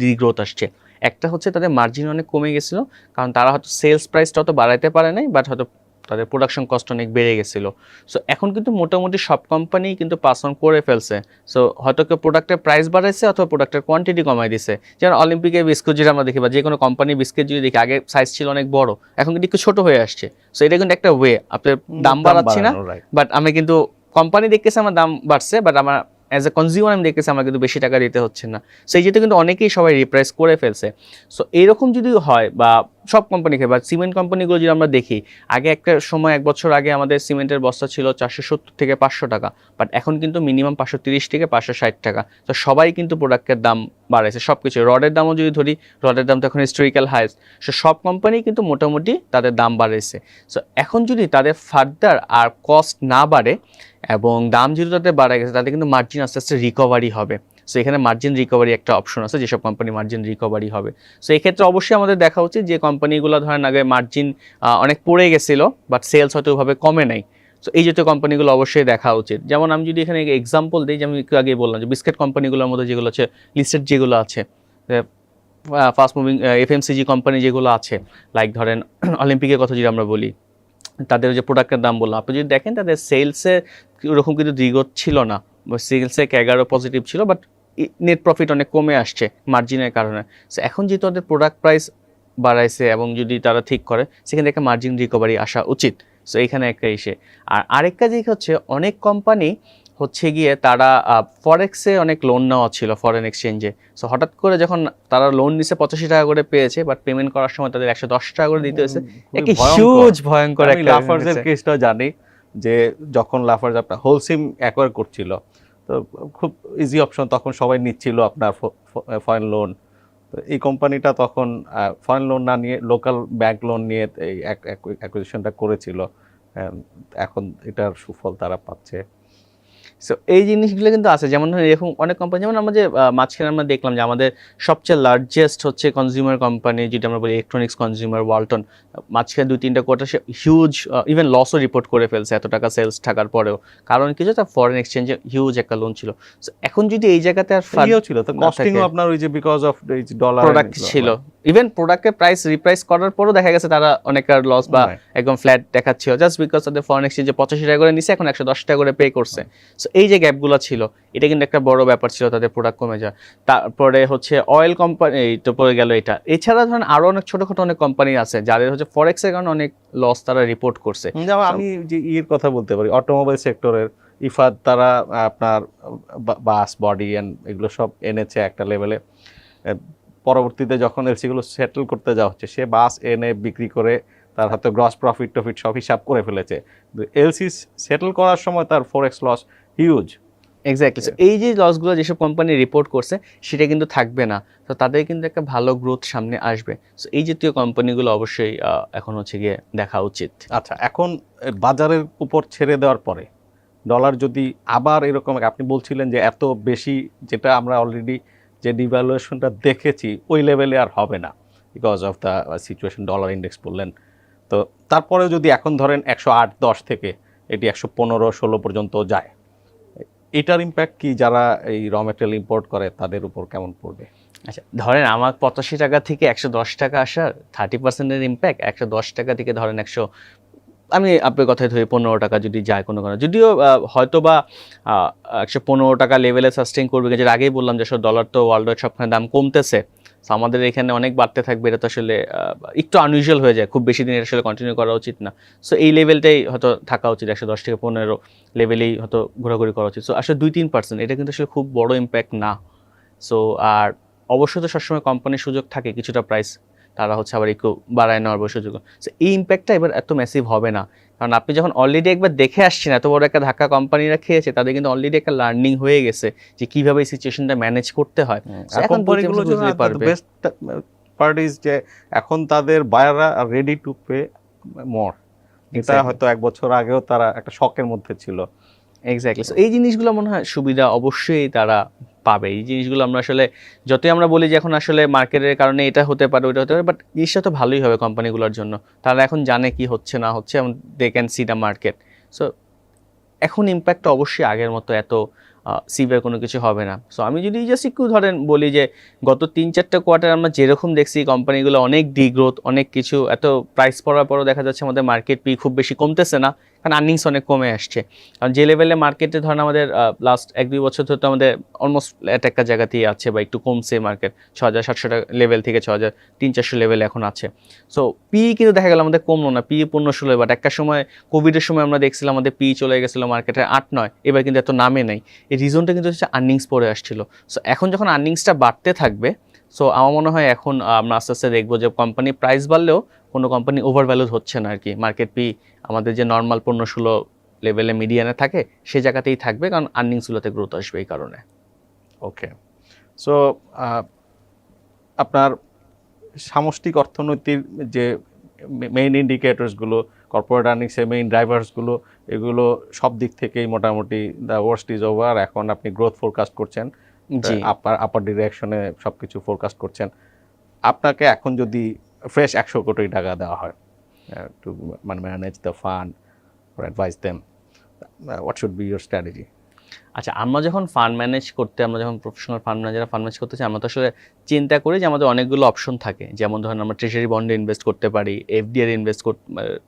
ডিগ্রোথ আসছে। একটা হচ্ছে তাদের মার্জিন অনেক কমে গেছিলো, কারণ তারা হয়তো সেলস প্রাইসটা অত বাড়াইতে পারে নাই, বাট হয়তো তাদের প্রোডাকশন কস্ট অনেক বেড়ে গেছিলো। সো এখন কিন্তু মোটামুটি সব কোম্পানি কিন্তু পাস অন করে ফেলছে। সো হয়তো কেউ প্রোডাক্টের প্রাইস বাড়াইছে অথবা প্রোডাক্টের কোয়ান্টিটি কমাই দিছে। যেমন অলিম্পিকের বিস্কুট যেটা আমরা দেখি, বা যে কোনো কোম্পানি বিস্কুট যদি দেখি, আগে সাইজ ছিল অনেক বড়, এখন কিন্তু একটু ছোট হয়ে আসছে। সো এটা কিন্তু একটা ওয়ে, আপনার দাম বাড়াচ্ছি না, বাট আমি কিন্তু কোম্পানি দেখতেছি আমার দাম বাড়ছে, বাট আমার অ্যাজ এ কনজিউমার আমি দেখতেছি আমার কিন্তু বেশি টাকা দিতে হচ্ছে না। সেই যেটা কিন্তু অনেকেই সবাই রিপ্রাইস করে ফেলছে। সো এইরকম যদি হয়, বা সব কোম্পানিকে, বা সিমেন্ট কোম্পানিগুলো যদি আমরা দেখি, আগে একটা সময় 1 বছর আগে আমাদের সিমেন্টের বস্তা ছিল 470 থেকে 500 টাকা, বাট এখন কিন্তু মিনিমাম 530 থেকে 560 টাকা। তো সবাই কিন্তু প্রোডাক্টের দাম বাড়াইছে, সব কিছু। রডের দামও যদি ধরি, রডের দাম তো এখন হিস্টোরিক্যাল হাইস্ট। সো সব কোম্পানি কিন্তু মোটামুটি তাদের দাম বাড়াইছে। সো এখন যদি তাদের ফার্দার আর কস্ট না বাড়ে এবং দাম যেহেতু তাদের বাড়া গেছে, তাদের কিন্তু মার্জিন আস্তে আস্তে রিকভারি হবে। সো এখানে মার্জিন রিকভারি একটা অপশন আছে, যেসব কোম্পানি মার্জিন রিকভারি হবে। সো এই ক্ষেত্রে অবশ্যই আমাদের দেখা উচিত যে কোম্পানিগুলো ধরেন আগে মার্জিন অনেক পড়ে গেছিল, বাট সেলস হয়তো ওইভাবে কমে নাই। সো এই জাতীয় কোম্পানিগুলো অবশ্যই দেখা উচিত। যেমন আমি যদি এখানে এক্সাম্পল দিই, যেমন একটু আগে বললাম যে বিস্কিট কোম্পানিগুলোর মধ্যে যেগুলো আছে লিস্টেড, যেগুলো আছে ফাস্ট মুভিং এফএমসিজি কোম্পানি যেগুলো আছে, লাইক ধরেন অলিম্পিকের কথা যদি আমরা বলি, তাদের যে প্রোডাক্টের দাম বললাম, আপনি যদি দেখেন তাদের সেলসে ওরকম কিন্তু দ্বিগত ছিল না, সেলসে 11 পজিটিভ ছিল, বাট নেট প্রফিট অনেক কমে আসছে মার্জিনের কারণে। সো এখন যেহেতু তাদের প্রোডাক্ট প্রাইস বাড়াইছে এবং যদি তারা ঠিক করে, সেখানে একটা মার্জিন রিকভারি আসা উচিত। সো এইখানে একটা এসে, আর আরেকটা দিক হচ্ছে অনেক কোম্পানি হচ্ছে গিয়ে তারা ফরেক্সে অনেক লোন নেওয়া ছিল, ফরেন এক্সচেঞ্জে। সো হঠাৎ করে যখন তারা লোন নিছে 85 টাকা করে পেয়েছে, বাট পেমেন্ট করার সময় তাদের 110 টাকা করে দিতে হয়েছে। একটা হিউজ ভয়ঙ্কর একটা লাফার্জের কেসটা জানি, যে যখন লাফার্জ আপনার হোলসিম অ্যাকোয়ার করছিল, তো খুব ইজি অপশন তখন সবাই নিচ্ছিল আপনার ফরেন লোন। তো এই কোম্পানিটা তখন ফরেন লোন না নিয়ে লোকাল ব্যাংক লোন নিয়ে এই অ্যাকুইজিশনটা করেছিল। এখন এটার সুফল তারা পাচ্ছে। সো এই জিনিসগুলো কিন্তু আছে, যেমন এরকম অনেক কোম্পানি, যেমন আমরা যে মাঝখানে আমরা দেখলাম যে আমাদের সবচেয়ে লার্জেস্ট হচ্ছে কনজিউমার কোম্পানি যেটা আমরা বলি ইলেকট্রনিক্স কনজিউমার, ওয়ালটন, মাঝখানে 2-3টা কোয়ার্টার সে হিউজ ইভেন লসও রিপোর্ট করে ফেলছে এত টাকা সেলস থাকার পরেও। কারণ কিছু তার ফরেন এক্সচেঞ্জে হিউজ একটা লোন ছিল। সো এখন যদি এই জায়গাতে আর ছিল, তো কস্টিংও আপনার ওই যে বিকজ অফ ডলার প্রোডাক্ট ছিল, ইভেন প্রোডাক্টের প্রাইস রিপ্রাইস করার পরও দেখা গেছে তারা অনেক লস বা একদম ফ্ল্যাট দেখাচ্ছিল, জাস্ট বিকজ তাদের ফরেন এক্সচেঞ্জে 85 টাকা করে নিছে, এখন 110 টাকা করে পে করছে। সো এই যে গ্যাপগুলো ছিল, এটা কিন্তু একটা বড় ব্যাপার ছিল তাদের প্রোডাক্ট কমে যায়। তারপরে হচ্ছে অয়েল কোম্পানি তো পড়ে গেল এটা। এছাড়া ধরেন আরো অনেক ছোটখাটো অনেক কোম্পানি আছে যাদের হচ্ছে ফরেক্সের কারণে অনেক লস তারা রিপোর্ট করছে। যেমন আমি যে ইয়ের কথা বলতে পারি, অটোমোবাইল সেক্টরের ইফাদ, তারা আপনার বাস বডি এন্ড এগুলো সব এনেছে একটা লেভেলে, পরবর্তীতে যখন এলসিগুলো সেটেল করতে যাওয়া হচ্ছে, সে বাস এনে বিক্রি করে তার হাতে গ্রস প্রফিট টফিট সব হিসাব করে ফেলেছে। এলসি সেটেল করার সময় তার ফরেক্স লস হিউজ। এক্স্যাক্টলি। এই যে লসগুলো যেসব কোম্পানি রিপোর্ট করছে সেটা কিন্তু থাকবে না, তো তাদের কিন্তু একটা ভালো গ্রোথ সামনে আসবে। সো এই জাতীয় কোম্পানিগুলো অবশ্যই এখন হচ্ছে গিয়ে দেখা উচিত। আচ্ছা, এখন বাজারের উপর ছেড়ে দেওয়ার পরে ডলার যদি আবার এরকম, আপনি বলছিলেন যে এত বেশি, যেটা আমরা অলরেডি যে ডিভ্যালুয়েশনটা দেখেছি ওই লেভেলে আর হবে না because of the situation, dollar index বললেন। তো তারপরেও যদি এখন ধরেন 108-10 থেকে এটি 115-16 পর্যন্ত যায়, এটার ইম্প্যাক্ট কি যারা এই র মেটেরিয়াল ইম্পোর্ট করে তাদের উপর কেমন পড়বে? আচ্ছা, ধরেন আমার 85 টাকা থেকে 110 টাকা আসার 30%-এর ইম্প্যাক্ট, 110 টাকা থেকে ধরেন আমি আপনার কথায় ধরি 15 টাকা যদি যায় কোনো কারণে, যদিও হয়তো বা 115 টাকা লেভেলে সাস্টেইন করবে, যেটা আগেই বললাম যে আসলে ডলার তো ওয়ার্ল্ড ওয়াইড সবখানে দাম কমতেছে, সো আমাদের এখানে অনেক বাড়তে থাকবে, এটা তো আসলে একটু আনইউজুয়াল হয়ে যায়, খুব বেশি দিন এটা আসলে কন্টিনিউ করা উচিত না। সো এই লেভেলটাই হয়তো থাকা উচিত, 110 থেকে 15 লেভেলেই হয়তো ঘোরাঘুরি করা উচিত। সো আসলে 2-3% এটা কিন্তু আসলে খুব বড় ইম্প্যাক্ট না। সো আর অবশ্যই তো সবসময় কোম্পানির সুযোগ থাকে কিছুটা প্রাইস তারা হচ্ছে আবার একটু বাড়ায় নেওয়ার সুযোগ। সো এই ইম্প্যাক্টটা এবার এত ম্যাসিভ হবে না, কারণ আপনি যখন অলরেডি একবার দেখে আসছেন এত বড় একটা ধাক্কা কোম্পানিরা খেয়েছে, তাদের কিন্তু অলরেডি একটা লার্নিং হয়ে গেছে যে কিভাবে এই সিচুয়েশনটা ম্যানেজ করতে হয়। আর কোম্পানিগুলো বেস্ট পার্ট ইজ যে এখন তাদের বায়াররা রেডি টু পে মোর, এটা হয়তো এক বছর আগেও তারা একটা শকের মধ্যে ছিল। এক্স্যাক্টলি। সো এই জিনিসগুলো মনে হয় সুবিধা অবশ্যই তারা পাবে। এই জিনিসগুলো আমরা আসলে যতই আমরা বলি যে এখন আসলে মার্কেটের কারণে এটা হতে পারে ওইটা হতে পারে, বাট জিনিসটা তো ভালোই হবে কোম্পানিগুলোর জন্য, তারা এখন জানে কি হচ্ছে না হচ্ছে এবং they can see the market. So এখন ইম্প্যাক্ট অবশ্যই আগের মতো এত সিভিয়ার কোনো কিছু হবে না। সো আমি যদি জাস্ট একটু ধরেন বলি যে গত 3-4টা কোয়ার্টার আমরা যেরকম দেখছি কোম্পানিগুলো অনেক ডিগ্রোথ, অনেক কিছু, এত প্রাইস পড়ার পরও দেখা যাচ্ছে আমাদের মার্কেট পি খুব বেশি কমতেছে না, কারণ আর্নিংস অনেক কমে আসছে। কারণ যে লেভেলে মার্কেটে ধরেন আমাদের লাস্ট 1-2 বছর ধরে তো আমাদের অলমোস্ট একটা জায়গাতেই আছে বা একটু কমছে মার্কেট, 6,700 টাকা লেভেল থেকে 6,300-400 লেভেলে এখন আছে। সো পি কিন্তু দেখা গেল আমাদের কমলো না, পি 15-16, বাট একটা সময় কোভিডের সময় আমরা দেখছিলাম আমাদের পি চলে গেছিলো মার্কেটে 8-9, এবার কিন্তু এত নামে নাই। এই রিজনটা কিন্তু হচ্ছে আর্নিংস পরে আসছিল। সো এখন যখন আর্নিংসটা বাড়তে থাকবে, সো আমার মনে হয় এখন আমরা আস্তে আস্তে দেখবো যে কোম্পানি প্রাইস বাড়লেও কোনো কোম্পানি ওভারভ্যালুড হচ্ছে না আর কি। মার্কেট পি আমাদের যে নর্মাল 15-16 লেভেলে মিডিয়ানে থাকে সেই জায়গাতেই থাকবে, কারণ আর্নিংসগুলোতে গ্রোথ আসবে এই কারণে। ওকে, সো আপনার সামষ্টিক অর্থনীতির যে মেইন ইন্ডিকেটরসগুলো, কর্পোরেট আর্নিংসের মেইন ড্রাইভার্সগুলো, এগুলো সব দিক থেকেই মোটামুটি দ্য ওয়ার্স্ট ইজ ওভার। এখন আপনি গ্রোথ ফোরকাস্ট করছেন, আপার ডিরেকশনে সব কিছু ফোরকাস্ট করছেন। আপনাকে এখন যদি ফ্রেশ 100 কোটি টাকা দেওয়া হয় to manage the fund or advise them, what should be your strategy? আচ্ছা, আমরা যখন ফান্ড ম্যানেজ করতে, আমরা যখন প্রফেশনাল ফান্ড ম্যানেজাররা ফান্ড ম্যানেজ করতে চাই, আমরা তো আসলে চিন্তা করি যে আমাদের অনেকগুলো অপশন থাকে, যেমন ধরেন আমরা ট্রেজারি বন্ডে ইনভেস্ট করতে পারি, এফডিআর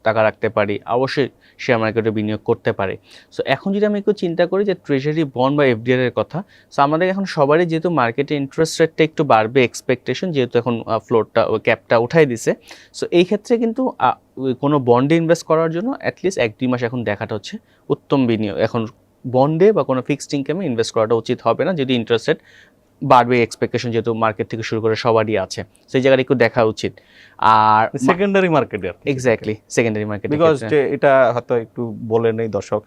টাকা রাখতে পারি, অবশ্যই শেয়ার মার্কেটে বিনিয়োগ করতে পারি। সো এখন যদি আমি একটু চিন্তা করি যে ট্রেজারি বন্ড বা এফডিআর এর কথা, সো আমাদের এখন সবারই যেহেতু মার্কেটে ইন্টারেস্ট রেটটা একটু বাড়বে এক্সপেকটেশন, যেহেতু এখন ফ্লোরটা ক্যাপটা উঠাই দিছে, সো এই ক্ষেত্রে কিন্তু কোনো বন্ডে ইনভেস্ট করার জন্য অ্যাটলিস্ট 1-2 মাস এখন দেখাটা হচ্ছে উত্তম বিনিয়োগ। এখন বন্ডে বা কোনো ফিক্সড ইনকামে ইনভেস্ট করাটা উচিত হবে না, যদি ইন্টারেস্ট রেট বাড়বে এক্সপেকটেশন যেহেতু মার্কেট থেকে শুরু করে সবারই আছে, সেই জায়গাটা একটু দেখা উচিত। আর সেকেন্ডারি মার্কেটে, এক্স্যাক্টলি সেকেন্ডারি মার্কেট, বিকজ যে এটা হয়তো একটু বলে নেই দর্শক,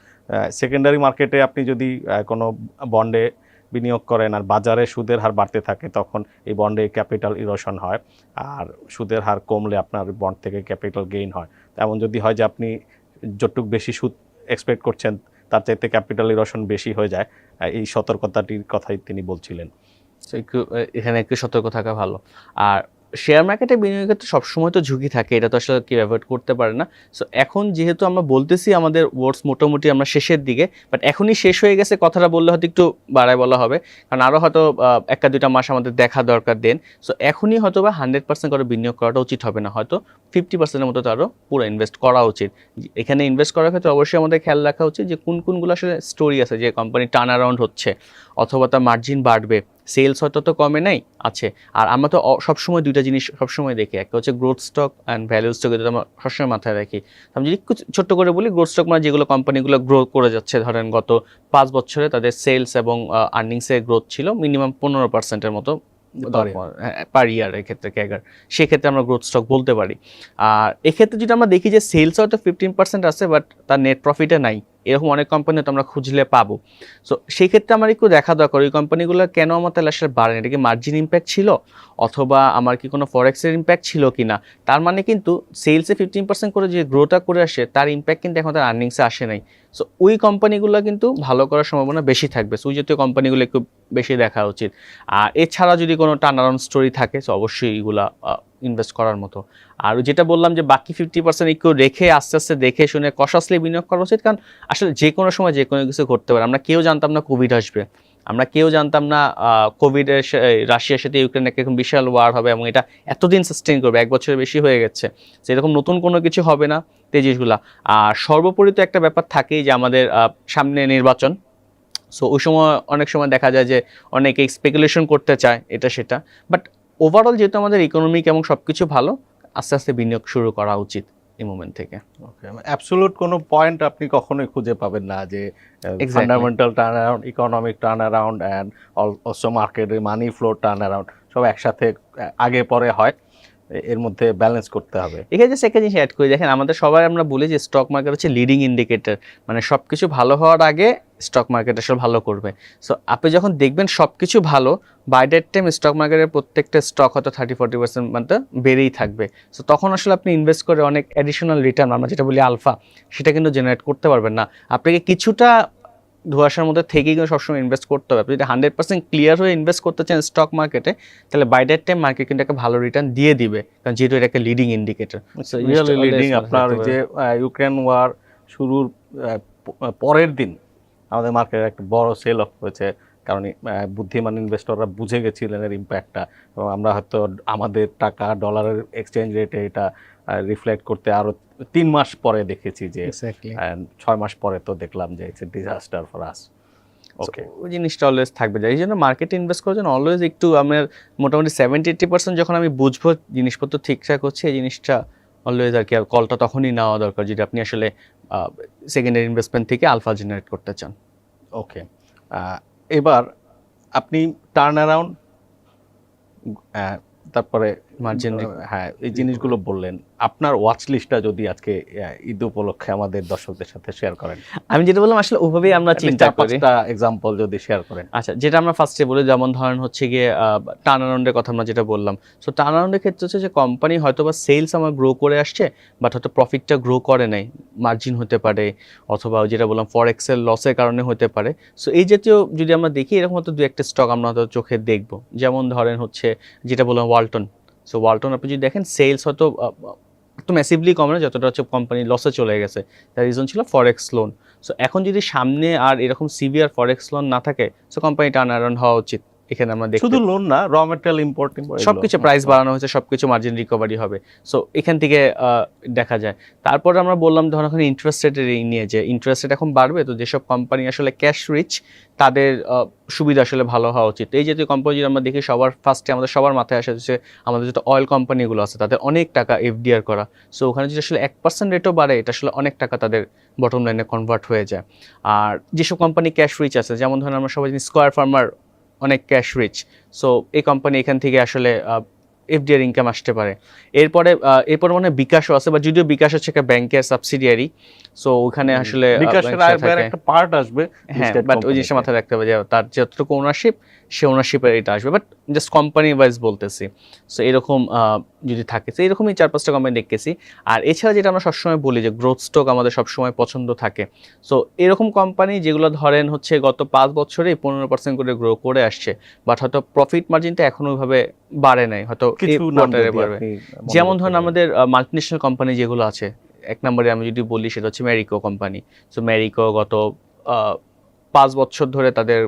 সেকেন্ডারি মার্কেটে আপনি যদি কোনো বন্ডে বিনিয়োগ করেন আর বাজারে সুদের হার বাড়তে থাকে, তখন এই বন্ডে ক্যাপিটাল ইরোশন হয়, আর সুদের হার কমলে আপনার বন্ড থেকে ক্যাপিটাল গেইন হয়। তেমন যদি হয় যে আপনি যতটুকু বেশি সুদ এক্সপেক্ট করছেন তার চাইতে ক্যাপিটাল ইরোশন বেশি হয়ে যায়, এই সতর্কতাটির কথাই তিনি বলছিলেন। সো একটু এখানে একটু সতর্ক থাকা ভালো। আর শেয়ার মার্কেটে বিনিয়োগের তো সবসময় তো ঝুঁকি থাকে, এটা তো আসলে কেউ অ্যাভয়েড করতে পারে না। সো এখন যেহেতু আমরা বলতেছি আমাদের ওয়ার্ডস মোটামুটি আমরা শেষের দিকে, বাট এখনই শেষ হয়ে গেছে কথাটা বললে হয়তো একটু বাড়ায় বলা হবে, কারণ আরও হয়তো 1-2 মাস আমাদের দেখা দরকার দেন। সো এখনই হয়তো বা 100% করে বিনিয়োগ করাটা উচিত হবে না, হয়তো 50%-এর মতো তারও পুরো ইনভেস্ট করা উচিত। এখানে ইনভেস্ট করার ক্ষেত্রে অবশ্যই আমাদের খেয়াল রাখা উচিত যে কোনগুলো আসলে স্টোরি আছে, যে কোম্পানি টার্ন অ্যারাউন্ড হচ্ছে অথবা তার মার্জিন বাড়বে, সেলস হয়তো তো কমে নাই আছে। আর আমরা তো সবসময় 2টা জিনিস সবসময় দেখি, একটা হচ্ছে growth stock and value stock, এটা আমরা সবসময় মাথায় রাখি। আমি যদি একটু ছোট্ট করে বলি, গ্রোথ স্টক মানে যেগুলো কোম্পানিগুলো গ্রো করে যাচ্ছে, ধরেন গত 5 বছরে তাদের সেলস এবং আর্নিংসের গ্রোথ ছিল মিনিমাম 15%-এর মতো পার ইয়ার এক্ষেত্রে ক্যাগার, সেক্ষেত্রে আমরা গ্রোথ স্টক বলতে পারি। আর এক্ষেত্রে যদি আমরা দেখি যে সেলস হয়তো 15% আছে বাট তার নেট প্রফিটে নাই, এরকম অনেক কোম্পানি তো আমরা খুঁজলে পাবো। সো সেই ক্ষেত্রে আমার একটু দেখা দরকার ওই কোম্পানিগুলো কেন আমার তাহলে আসলে বাড়ে, এটা কি মার্জিন ইম্প্যাক্ট ছিল অথবা আমার কি কোনো ফরেক্সের ইম্প্যাক্ট ছিল কি না। তার মানে কিন্তু সেলসে 15% করে যে গ্রোথটা করে আসে তার ইম্প্যাক্ট কিন্তু এখন তার আর্নিংসে আসে নাই। সো ওই কোম্পানিগুলো কিন্তু ভালো করার সম্ভাবনা বেশি থাকবে, সো ওই জাতীয় কোম্পানিগুলো একটু বেশি দেখা উচিত। আর এছাড়া যদি কোনো টার্ন অ্যারাউন্ড স্টোরি থাকে সো অবশ্যই এগুলা ইনভেস্ট করার মতো। আর যেটা বললাম যে বাকি 50% একটু রেখে আস্তে আস্তে দেখে শুনে কশাসলি বিনিয়োগ করা উচিত, কারণ আসলে যে কোনো সময় যে কোনো কিছু ঘটতে পারে। আমরা কেউ জানতাম না কোভিড আসবে, আমরা কেউ জানতাম না কোভিডের রাশিয়ার সাথে ইউক্রেন একটা বিশাল ওয়ার হবে এবং এটা এতদিন সাস্টেইন করবে, 1 বছরের বেশি হয়ে গেছে। সেরকম নতুন কোনো কিছু হবে না এই জিনিসগুলা। আর সর্বোপরি তো একটা ব্যাপার থাকেই যে আমাদের সামনে নির্বাচন, সো ওই সময় অনেক সময় দেখা যায় যে অনেকে স্পেকুলেশন করতে চায় এটা সেটা, বাট ওভারঅল যেহেতু আমাদের ইকোনমিক এবং সব কিছু ভালো, আস্তে আস্তে বিনিয়োগ শুরু করা উচিত এই মোমেন্ট থেকে। ওকে, অ্যাবসলিউট কোনো পয়েন্ট আপনি কখনোই খুঁজে পাবেন না যে fundamental turn around, economic turn around and also মার্কেটের মানি ফ্লো টার্ন অ্যারাউন্ড সব একসাথে আগে পরে হয়, এর মধ্যে ব্যালেন্স করতে হবে। এখানে যে একটা জিনিস অ্যাড করে দেখেন, আমাদের সবাই আমরা বলি যে স্টক মার্কেট হচ্ছে লিডিং ইন্ডিকেটর, মানে সব কিছু ভালো হওয়ার আগে স্টক মার্কেট আসলে ভালো করবে। সো আপনি যখন দেখবেন সব কিছু ভালো, বাই দ্যাট টাইম স্টক মার্কেটের প্রত্যেকটা স্টক হয়তো 30-40% মতো বেড়েই থাকবে। সো তখন আসলে আপনি ইনভেস্ট করে অনেক অ্যাডিশনাল রিটার্ন, আমরা যেটা বলি আলফা, সেটা কিন্তু জেনারেট করতে পারবেন না। আপনাকে কিছুটা ধোঁয়াশার মধ্যে থেকেই কিন্তু সবসময় ইনভেস্ট করতে হবে। আপনি যদি 100% ক্লিয়ার হয়ে ইনভেস্ট করতে চান স্টক মার্কেটে, তাহলে বাই দ্যাট টাইম মার্কেট কিন্তু একটা ভালো রিটার্ন দিয়ে দিবে, কারণ যেহেতু এটা একটা লিডিং ইন্ডিকেটর। Really leading. আপনার যে ইউক্রেন ওয়ার শুরুর পরের দিন আমাদের মার্কেটে একটা বড় সেল অফ হয়েছে, কারণ বুদ্ধিমান ইনভেস্টররা বুঝে গেছিলেন এর ইম্প্যাক্টটা, এবং আমরা হয়তো আমাদের টাকা ডলারের এক্সচেঞ্জ রেটে এটা রিফ্লেক্ট করতে আরো 3 মাস পরে দেখেছি যে 6 মাস পরে তো দেখলাম যে it's a disaster for us. Okay, ওই জিনিসটা অলওয়েজ থাকবে। এই জন্য মার্কেটে ইনভেস্ট করার জন্য অলওয়েজ একটু আমার মোটামুটি 70-80% যখন আমি বুঝবো জিনিসপত্র ঠিকঠাক হচ্ছে, এই জিনিসটা অলওয়েজ আর কি কলটা তখনই নেওয়া দরকার যদি আপনি আসলে সেকেন্ডারি ইনভেস্টমেন্ট থেকে আলফা জেনারেট করতে চান। ওকে, এবার আপনি টার্ন অ্যারাউন্ড, তারপরে মার্জিন, হ্যাঁ এই জিনিসগুলো বললেন, আপনার ওয়াচ লিস্টটা যদি আজকে ঈদ উপলক্ষে আমাদের দর্শকদের সাথে শেয়ার করেন। আমি যেটা বললাম আসলে ওভাবেই আমরা চিন্তা করি। এক্সাম্পল যদি শেয়ার করেন। আচ্ছা, যেটা আমরা ফার্স্টে বলি, যেমন ধরেন হচ্ছে গিয়ে টার্ন অ্যারাউন্ডের কথা আমরা যেটা বললাম। সো টার্ন অ্যারাউন্ডের ক্ষেত্রে হচ্ছে যে কোম্পানি হয়তো বা সেলস আমার গ্রো করে আসছে বাট হয়তো প্রফিটটা গ্রো করে নাই, মার্জিন হতে পারে অথবা যেটা বললাম ফরেক্সের লসের কারণে হতে পারে। সো এই জাতীয় যদি আমরা দেখি, এরকম হয়তো 2-1টা স্টক আমরা হয়তো চোখে দেখবো। যেমন ধরেন হচ্ছে যেটা বললাম ওয়ালটন। সো ওয়ালটন আপনি যদি দেখেন সেলস হয়তো একটু ম্যাসিভলি কমে না, যতটা হচ্ছে কোম্পানি লসে চলে গেছে, তার রিজন ছিল ফরেক্স লোন। সো এখন যদি সামনে আর এরকম সিভিয়ার ফরেক্স লোন না থাকে, সো কোম্পানি টার্ন অ্যারাউন্ড হওয়া উচিত। এখানে আমরা দেখি শুধু লোন না, র ম্যাটেরিয়াল ইম্পোর্ট সবকিছু প্রাইস বাড়ানো হয়েছে, সবকিছু মার্জিন রিকভারি হবে। সো এখান থেকে দেখা যায়। তারপর আমরা বললাম ধরুন এখন ইন্টারেস্ট রেটের নিয়ে, যে ইন্টারেস্ট রেট এখন বাড়বে, তো যেসব কোম্পানি আসলে ক্যাশ রিচ তাদের সুবিধা আসলে ভালো হওয়া উচিত। এই জাতীয় কোম্পানি যদি আমরা দেখি, সবার ফার্স্টে আমাদের সবার মাথায় আসে যে আমাদের যত অয়েল কোম্পানিগুলো আছে তাদের অনেক টাকা এফডিআর করা। সো ওখানে যদি আসলে 1% রেটও বাড়ে, এটা আসলে অনেক টাকা তাদের বটম লাইনে কনভার্ট হয়ে যায়। আর যেসব কোম্পানি ক্যাশ রিচ আছে, যেমন ধরুন আমরা সবাই জানি স্কয়ার ফার্মার অনেক ক্যাশ রিচ। সো এই কোম্পানি এখান থেকে আসলে এফডিআর ইনকাম আসতে পারে। এরপরে মানে বিকাশও আছে, বা যদিও বিকাশ হচ্ছে একটা ব্যাংকের সাবসিডিয়ারি, সো ওখানে আসলে বিকাশের আয়ের একটা পার্ট আসবে। হ্যাঁ, বাট ওই জিনিসটা মাথায় রাখতে হবে যে তার যতটুকু ওনারশিপ, সে ওনারশিপের এটা আসবে, বাট জাস্ট কোম্পানি ওয়াইজ বলতেছি। সো এরকম যদি থাকে, তো এরকমই 4-5টা কোম্পানি দেখতেছি। আর এছাড়া যেটা আমরা সবসময় বলি যে গ্রোথ স্টক আমাদের সবসময় পছন্দ থাকে। সো এরকম কোম্পানি যেগুলো ধরেন হচ্ছে গত 5 বছরেই 15% করে গ্রো করে আসছে, বাট হয়তো প্রফিট মার্জিনটা এখনো ওইভাবে বাড়ে নাই, হয়তো কিছু বাড়বে। যেমন ধরেন আমাদের মাল্টিনেশনাল কোম্পানি যেগুলো আছে, 1 নম্বরে আমি যদি বলি সেটা হচ্ছে ম্যারিকো কোম্পানি। সো ম্যারিকো গত 5 বছর ধরে তাদের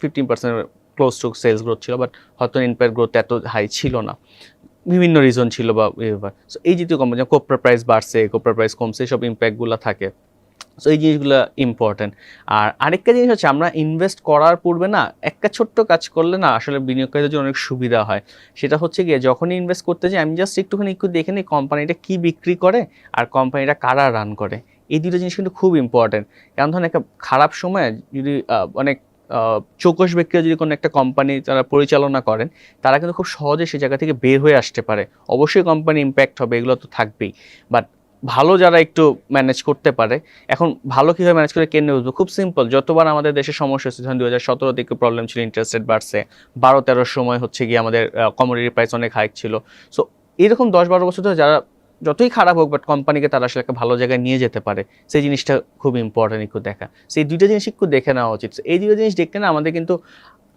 15% ক্লোজ টু সেলস গ্রোথ ছিল, বাট হয়তো ইনপ্যাক্ট গ্রোথ এত হাই ছিল না, বিভিন্ন রিজন ছিল বা সো এই জাতীয় কোম্পানি, কোপ্রা প্রাইস বাড়ছে, কোপ্রা প্রাইস কমছে, সব ইম্প্যাক্টগুলো থাকে। সো এই জিনিসগুলো ইম্পর্টেন্ট। আর আরেকটা জিনিস হচ্ছে, আমরা ইনভেস্ট করার পূর্বে না একটা ছোট্ট কাজ করলে না আসলে বিনিয়োগকারীদের জন্য অনেক সুবিধা হয়। সেটা হচ্ছে গিয়ে যখনই ইনভেস্ট করতে যাই, আমি জাস্ট একটু দেখে নিই কোম্পানিটা কী বিক্রি করে আর কোম্পানিটা কারা রান করে। এই দুটো জিনিস কিন্তু খুব ইম্পর্টেন্ট। কারণ ধরুন একটা খারাপ সময় যদি অনেক চৌকস ব্যক্তিরা যদি কোনো একটা কোম্পানি তারা পরিচালনা করেন, তারা কিন্তু খুব সহজে সেই জায়গা থেকে বের হয়ে আসতে পারে। অবশ্যই কোম্পানি ইম্প্যাক্ট হবে, এগুলো তো থাকবেই, বাট ভালো যারা একটু ম্যানেজ করতে পারে। এখন ভালো কীভাবে ম্যানেজ করে কেন বুঝবো? খুব সিম্পল, যতবার আমাদের দেশে সমস্যা হচ্ছে, ধরুন 2017 থেকে প্রবলেম ছিল, ইন্টারেস্ট রেট বাড়ছে, 12-13 সময় হচ্ছে গিয়ে আমাদের কমোডিটি প্রাইস অনেক হাইক ছিল। সো এরকম 10-12 বছর ধরে যারা যতই খারাপ হোক বাট কোম্পানিকে তারা আসলে একটা ভালো জায়গায় নিয়ে যেতে পারে, সেই জিনিসটা খুব ইম্পর্টেন্ট একটু দেখা। সেই দুইটা জিনিস একটু দেখে নেওয়া উচিত। এই দুটো জিনিস দেখতে না আমাদের কিন্তু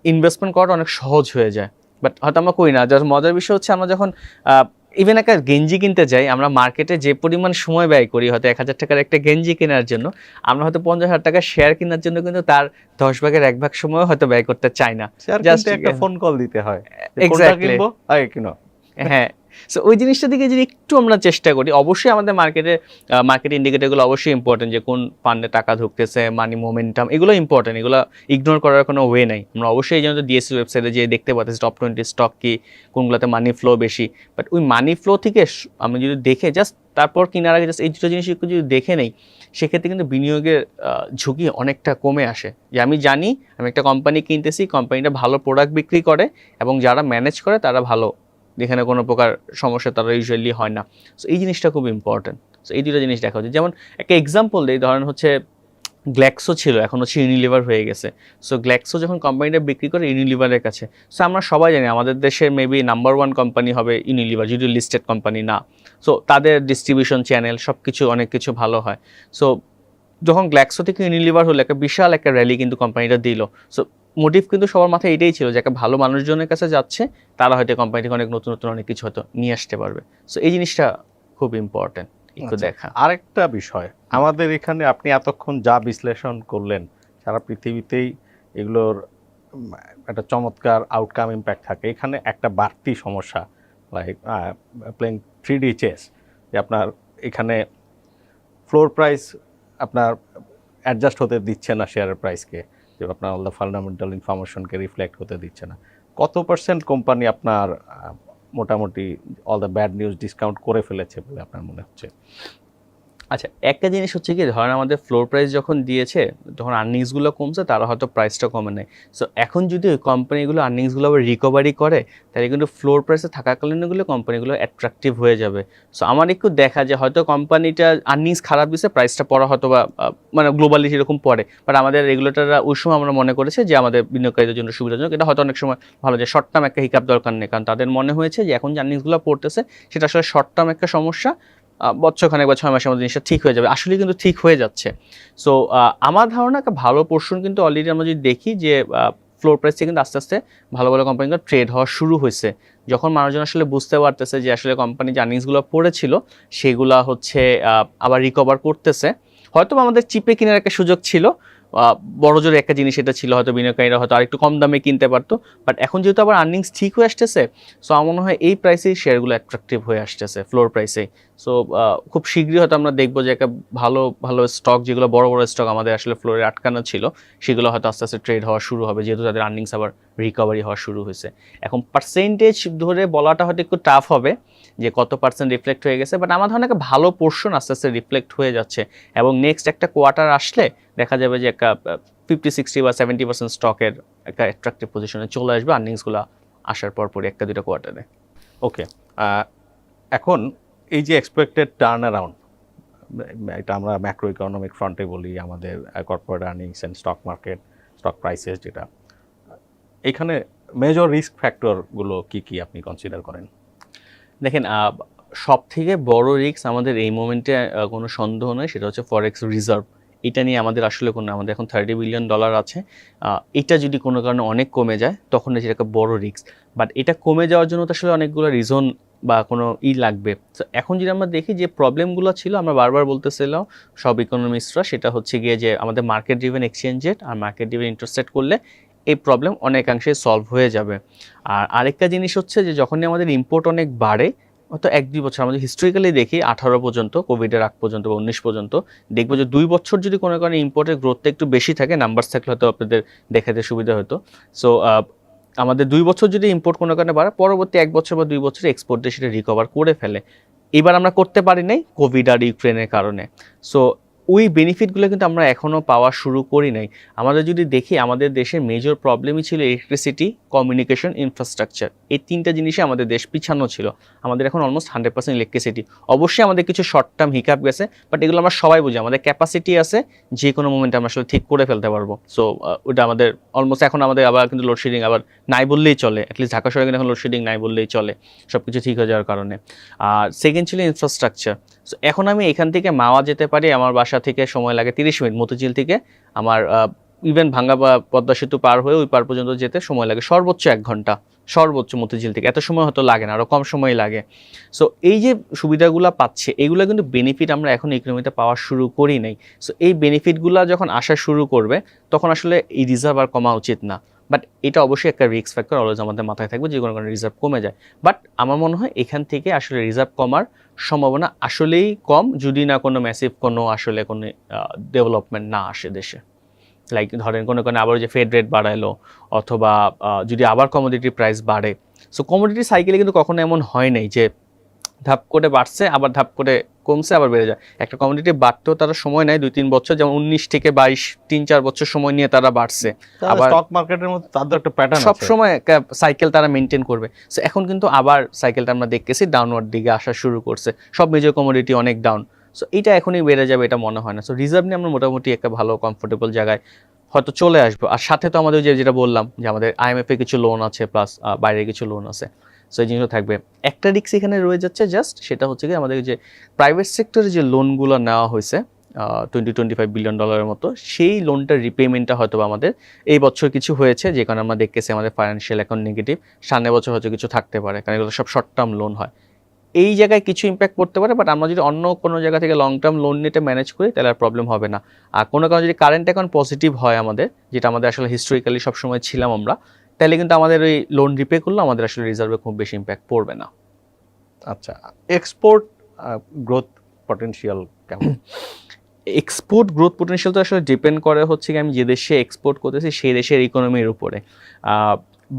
ইনভেস্টমেন্ট করাটা অনেক সহজ হয়ে যায়, বাট হয়তো আমরা করি না। জাস্ট মজার বিষয় হচ্ছে আমরা যখন ইভেন একটা গেঞ্জি কিনতে যাই, আমরা মার্কেটে যে পরিমাণ সময় ব্যয় করি হয়তো 1000 টাকার একটা গেঞ্জি কেনার জন্য, আমরা হয়তো 50,000 টাকা শেয়ার কেনার জন্য কিন্তু তার 10 ভাগের 1 ভাগ সময় হয়তো ব্যয় করতে চাই না। জাস্ট একটা ফোন কল দিতে হয়, এক্স্যাক্টলি, আগে কিনো। হ্যাঁ। সো ওই জিনিসটা দিকে যদি একটু আমরা চেষ্টা করি, অবশ্যই আমাদের মার্কেট ইন্ডিকেটরগুলো অবশ্যই ইম্পর্টেন্ট, যে কোন ফান্ডে টাকা ঢুকতেছে, মানি মোমেন্টাম, এগুলো ইম্পর্টেন্ট, এগুলো ইগনোর করার কোনো ওয়ে নাই। আমরা অবশ্যই এই জন্য ডিএসসি ওয়েবসাইটে যে দেখতে পাচ্ছি টপ 20 স্টক কি, কোনগুলোতে মানি ফ্লো বেশি, বাট ওই মানি ফ্লো থেকে আমি যদি দেখে জাস্ট তারপর কেনার আগে জাস্ট এই দুটো জিনিস একটু যদি দেখে নেই, সেক্ষেত্রে কিন্তু বিনিয়োগের ঝুঁকি অনেকটা কমে আসে। যে আমি জানি আমি একটা কোম্পানি কিনতেছি, কোম্পানিটা ভালো প্রোডাক্ট বিক্রি করে এবং যারা ম্যানেজ করে তারা ভালো, যেখানে কোনো প্রকার সমস্যা তারা ইউজুয়ালি হয় না। সো এই জিনিসটা খুব ইম্পর্টেন্ট। সো এই দুটো জিনিস দেখা উচিত। যেমন একটা এক্সাম্পল দিই, ধরেন হচ্ছে গ্ল্যাক্সো ছিল, এখন হচ্ছে ইউনিলিভার হয়ে গেছে। সো গ্ল্যাক্সো যখন কোম্পানিটা বিক্রি করে ইউনিলিভারের কাছে, সো আমরা সবাই জানি আমাদের দেশের মেবি নাম্বার 1 কোম্পানি হবে ইউনিলিভার, যদিও লিস্টেড কোম্পানি না। সো তাদের ডিস্ট্রিবিউশন চ্যানেল সব কিছু অনেক কিছু ভালো হয়। সো যখন গ্ল্যাক্সো থেকে ইউনিলিভার হলো, একটা বিশাল একটা র্যালি কিন্তু কোম্পানিটা দিল। সো মোটিভ কিন্তু সবার মাথায় এটাই ছিল যে একটা ভালো মানুষজনের কাছে যাচ্ছে, তারা হয়তো কোম্পানি থেকে অনেক নতুন নতুন অনেক কিছু হয়তো নিয়ে আসতে পারবে। সো এই জিনিসটা খুব ইম্পর্টেন্ট একটু দেখা। আরেকটা বিষয়, আমাদের এখানে আপনি এতক্ষণ যা বিশ্লেষণ করলেন, সারা পৃথিবীতেই এগুলোর একটা চমৎকার আউটকাম ইম্প্যাক্ট থাকে। এখানে একটা বাড়তি সমস্যা, লাইক প্লেইং 3D চেস, যে আপনার এখানে ফ্লোর প্রাইস আপনার অ্যাডজাস্ট হতে দিচ্ছে না শেয়ারের প্রাইসকে, যে আপনার অল দ্য ফান্ডামেন্টাল ইনফরমেশনকে রিফ্লেক্ট হতে দিচ্ছে না। কত পার্সেন্ট কোম্পানি আপনার মোটামুটি all the bad news discount করে ফেলেছে বলে আপনার মনে হচ্ছে? আচ্ছা, একটা জিনিস হচ্ছে কি, ধরেন আমাদের ফ্লোর প্রাইস যখন দিয়েছে তখন আর্নিংসগুলো কমছে, তারা হয়তো প্রাইসটা কমে নেয়। সো এখন যদি ওই কোম্পানিগুলো আর্নিংসগুলো আবার রিকভারি করে, তাহলে কিন্তু ফ্লোর প্রাইসে থাকাকালীনগুলো কোম্পানিগুলো অ্যাট্রাকটিভ হয়ে যাবে। সো আমার একটু দেখা যে হয়তো কোম্পানিটা আর্নিংস খারাপ দিচ্ছে, প্রাইসটা পড়া হয়তো বা মানে গ্লোবালি সেরকম পড়ে, বাট আমাদের রেগুলেটররা ওই সময় আমরা মনে করেছে যে আমাদের বিনিয়োগকারীদের জন্য সুবিধাজনক। এটা হয়তো অনেক সময় ভালো, যে শর্ট টার্ম একটা হিকাপ দরকার নেই, কারণ তাদের মনে হয়েছে যে এখন যে আর্নিংসগুলো পড়তেছে সেটা আসলে শর্ট টার্ম একটা সমস্যা, বছরখানেক বা 6 মাসের মধ্যে জিনিসটা ঠিক হয়ে যাবে। আসলে কিন্তু ঠিক হয়ে যাচ্ছে। সো আমার ধারণা একটা ভালো পোর্শন কিন্তু অলরেডি আমরা যদি দেখি যে ফ্লোর প্রাইসে কিন্তু আস্তে আস্তে ভালো ভালো কোম্পানিগুলো ট্রেড হওয়া শুরু হয়েছে, যখন মানুষজন আসলে বুঝতে পারতেছে যে আসলে কোম্পানি যে আর্নিংসগুলো পড়েছিল সেগুলো হচ্ছে আবার রিকভার করতেছে। হয়তো আমাদের চিপে কেনার একটা সুযোগ ছিল, বড় জোরে একটা জিনিস এটা ছিল, হয়তো বিনিয়োগকারীরা হয়তো আরেকটু কম দামে কিনতে পারতো, বাট এখন যেহেতু আবার আর্নিংস ঠিক হয়ে আসতেছে, সো আমার মনে হয় এই প্রাইসেই শেয়ারগুলো অ্যাট্রাকটিভ হয়ে আসতেছে, ফ্লোর প্রাইসে। সো খুব শীঘ্রই হয়তো আমরা দেখবো যে একটা ভালো ভালো স্টক, যেগুলো বড় বড় স্টক আমাদের আসলে ফ্লোরে আটকানো ছিল, সেগুলো হয়তো আস্তে আস্তে ট্রেড হওয়া শুরু হবে, যেহেতু তাদের আর্নিংস আবার রিকভারি হওয়া শুরু হয়েছে। এখন পার্সেন্টেজ ধরে বলাটা হয়তো একটু টাফ হবে যে কত পার্সেন্ট রিফ্লেক্ট হয়ে গেছে, বাট আমার ধারণা একটা ভালো পোর্শন আস্তে আস্তে রিফ্লেক্ট হয়ে যাচ্ছে, এবং নেক্সট একটা কোয়ার্টার আসলে দেখা যাবে যে একটা 50-60 বা 70% স্টকের একটা অ্যাট্রাকটিভ পজিশনে চলে আসবে আর্নিংসগুলো আসার পরপরই 1-2 কোয়ার্টারে। ওকে, এখন এই যে এক্সপেক্টেড টার্ন অ্যারাউন্ড, এটা আমরা ম্যাক্রো ইকোনমিক ফ্রন্টে বলি, আমাদের corporate earnings and stock market, stock prices, যেটা এখানে মেজর রিস্ক ফ্যাক্টরগুলো কি কি আপনি কনসিডার করেন? দেখেন, সব থেকে বড় রিস্ক আমাদের এই মোমেন্টে কোনো সন্দেহ নয়, সেটা হচ্ছে ফরেক্স রিজার্ভ। এটা নিয়ে আমাদের আসলে আমাদের এখন $30 বিলিয়ন আছে। এটা যদি কোনো কারণে অনেক কমে যায় তখন এটা একটা বড় রিস্ক, বাট এটা কমে যাওয়ার জন্য তো আসলে অনেকগুলো রিজন বা কোনো লাগবে। তো এখন যদি আমরা দেখি যে প্রবলেমগুলো ছিল, আমরা বারবার বলতেছিলাম সব ইকোনমিস্টরা, সেটা হচ্ছে গিয়ে যে আমাদের মার্কেট ড্রিভেন এক্সচেঞ্জ রেট আর মার্কেট ড্রিভেন ইন্টারেস্ট রেট করলে এই প্রবলেম অনেকাংশে সলভ হয়ে যাবে। আর আরেকটা জিনিস হচ্ছে যে যখনই আমাদের ইম্পোর্ট অনেক বাড়ে, হয়তো 1-2 বছর আমাদের হিস্ট্রিক্যালি দেখি 18 পর্যন্ত, কোভিডের আগ পর্যন্ত বা 19 পর্যন্ত, দেখবো যে 2 বছর যদি কোনো কারণে ইম্পোর্টের গ্রোথটা একটু বেশি থাকে, নাম্বারস থাকলে হয়তো আপনাদের দেখাতে সুবিধা হতো। সো আমাদের 2 বছর যদি ইম্পোর্ট কোনো কারণে বাড়ে, পরবর্তী 1 বছর বা 2 বছর এক্সপোর্ট দিয়ে সেটা রিকভার করে ফেলে। এবার আমরা করতে পারি নাই কোভিড আর ইউক্রেনের কারণে। সো ওই বেনিফিটগুলো কিন্তু আমরা এখনও পাওয়া শুরু করি নাই। আমাদের যদি দেখি আমাদের দেশের মেজর প্রবলেমই ছিল ইলেকট্রিসিটি, কমিউনিকেশন, ইনফ্রাস্ট্রাকচার। এই 3টা জিনিসে আমাদের দেশ পিছানো ছিল। আমাদের এখন অলমোস্ট 100% ইলেকট্রিসিটি। অবশ্যই আমাদের কিছু শর্ট টার্ম হিকাপ গেছে, বাট এগুলো আমরা সবাই বুঝি। আমাদের ক্যাপাসিটি আছে, যে কোনো মোমেন্টে আমরা আসলে ঠিক করে ফেলতে পারবো। সো ওটা আমাদের অলমোস্ট, এখন আমাদের আবার কিন্তু লোডশেডিং আবার নাই বললেই চলে। অ্যাটলিস্ট ঢাকা শহরে কিন্তু এখন লোডশেডিং নাই বললেই চলে, সব কিছু ঠিক হয়ে যাওয়ার কারণে। আর সেকেন্ড ছিল ইনফ্রাস্ট্রাকচার। সো এখন আমি এখান থেকে মাওয়া যেতে পারি, আমার বাসা থেকে সময় লাগে 30 মিনিট, মতিঝিল থেকে আমার ইভেন ভাঙ্গা বা পদ্মা সেতু পার হয়ে ওই পার পর্যন্ত যেতে সময় লাগে সর্বোচ্চ 1 ঘন্টা, সর্বোচ্চ মতিঝিল থেকে। এত সময় হয়তো লাগে না, আরও কম সময় লাগে। সো এই যে সুবিধাগুলো পাচ্ছে, এইগুলো কিন্তু বেনিফিট আমরা এখন ইকোনমিতে পাওয়া শুরু করি নাই। সো এই বেনিফিটগুলো যখন আসা শুরু করবে, তখন আসলে এই রিজার্ভ আর কমা উচিত না। বাট এটা অবশ্যই একটা রিস্ক ফ্যাক্টর, অলওয়েজ আমাদের মাথায় থাকবে, যে কোনো কারণে রিজার্ভ কমে যায়। বাট আমার মনে হয় এখান থেকে আসলে রিজার্ভ কমার সম্ভাবনা আসলেই কম, যদি না কোনো ম্যাসিভ কোনো আসলে কোনো ডেভেলপমেন্ট না আসে দেশে। লাইক ধরেন কোনো আবার যে ফেড রেট বাড়াইলো, অথবা যদি আবার কমোডিটি প্রাইস বাড়ে। সো কমোডিটি সাইকেলে কিন্তু কখনো এমন হয় নাই যে ধাপ করে বাড়ছে আবার ধাপ করে কমছে আবার বেড়ে যায়। একটা কমোডিটি বাড়তেও তারা সময় নেয় 2-3 বছর, যেমন 19 থেকে 22, 3-4 বছর সময় নিয়ে তারা বাড়ছে। আবার স্টক মার্কেটের মধ্যে তাদের একটা প্যাটার্ন আছে, সব সময় সাইকেল তারা মেনটেন করবে। সো এখন কিন্তু আবার সাইকেলটা আমরা দেখতেছি ডাউনওয়ার্ড দিকে আসা শুরু করছে, সব মেজর কমোডিটি অনেক ডাউন। সো এইটা এখনই বেড়ে যাবে এটা মনে হয় না। সো রিজার্ভ নিয়ে আমরা মোটামুটি একটা ভালো কমফোর্টেবল জায়গায় হয়তো চলে আসবো। আর সাথে তো আমাদের যেটা বললাম যে আমাদের IMF এ কিছু লোন আছে, প্লাস বাইরে কিছু লোন আছে। সো এই জিনিসটা থাকবে। একটা রিস্ক এখানে রয়ে যাচ্ছে জাস্ট, সেটা হচ্ছে কি আমাদের যে প্রাইভেট সেক্টরে যে লোনগুলো নেওয়া হয়েছে 20-25 বিলিয়ন ডলারের মতো, সেই লোনটার রিপেমেন্টটা হয়তো আমাদের এই বছর কিছু হয়েছে, যে কারণে আমরা দেখতেছি আমাদের ফাইন্যান্সিয়াল অ্যাকাউন্ট নেগেটিভ। সামনের বছর হয়তো কিছু থাকতে পারে, কারণ এগুলো সব শর্ট টার্ম লোন হয়। এই জায়গায় কিছু ইম্প্যাক্ট পড়তে পারে, বাট আমরা যদি অন্য কোনো জায়গা থেকে লং টার্ম লোন নিতে ম্যানেজ করি, তাহলে আর প্রবলেম হবে না। আর কোনো কারণে যদি কারেন্ট অ্যাকাউন্ট পজিটিভ হয় আমাদের, যেটা আমাদের আসলে হিস্টোরিক্যালি সবসময় ছিলাম আমরা, তাহলে কিন্তু আমাদের ওই লোন রিপে করলে আমাদের আসলে রিজার্ভে খুব বেশি ইম্প্যাক্ট পড়বে না। আচ্ছা, এক্সপোর্ট গ্রোথ পটেনশিয়াল কেমন? এক্সপোর্ট গ্রোথ পটেনশিয়াল তো আসলে ডিপেন্ড করে হচ্ছে কি আমি যে দেশে এক্সপোর্ট করতেছি সেই দেশের ইকোনমির উপরে।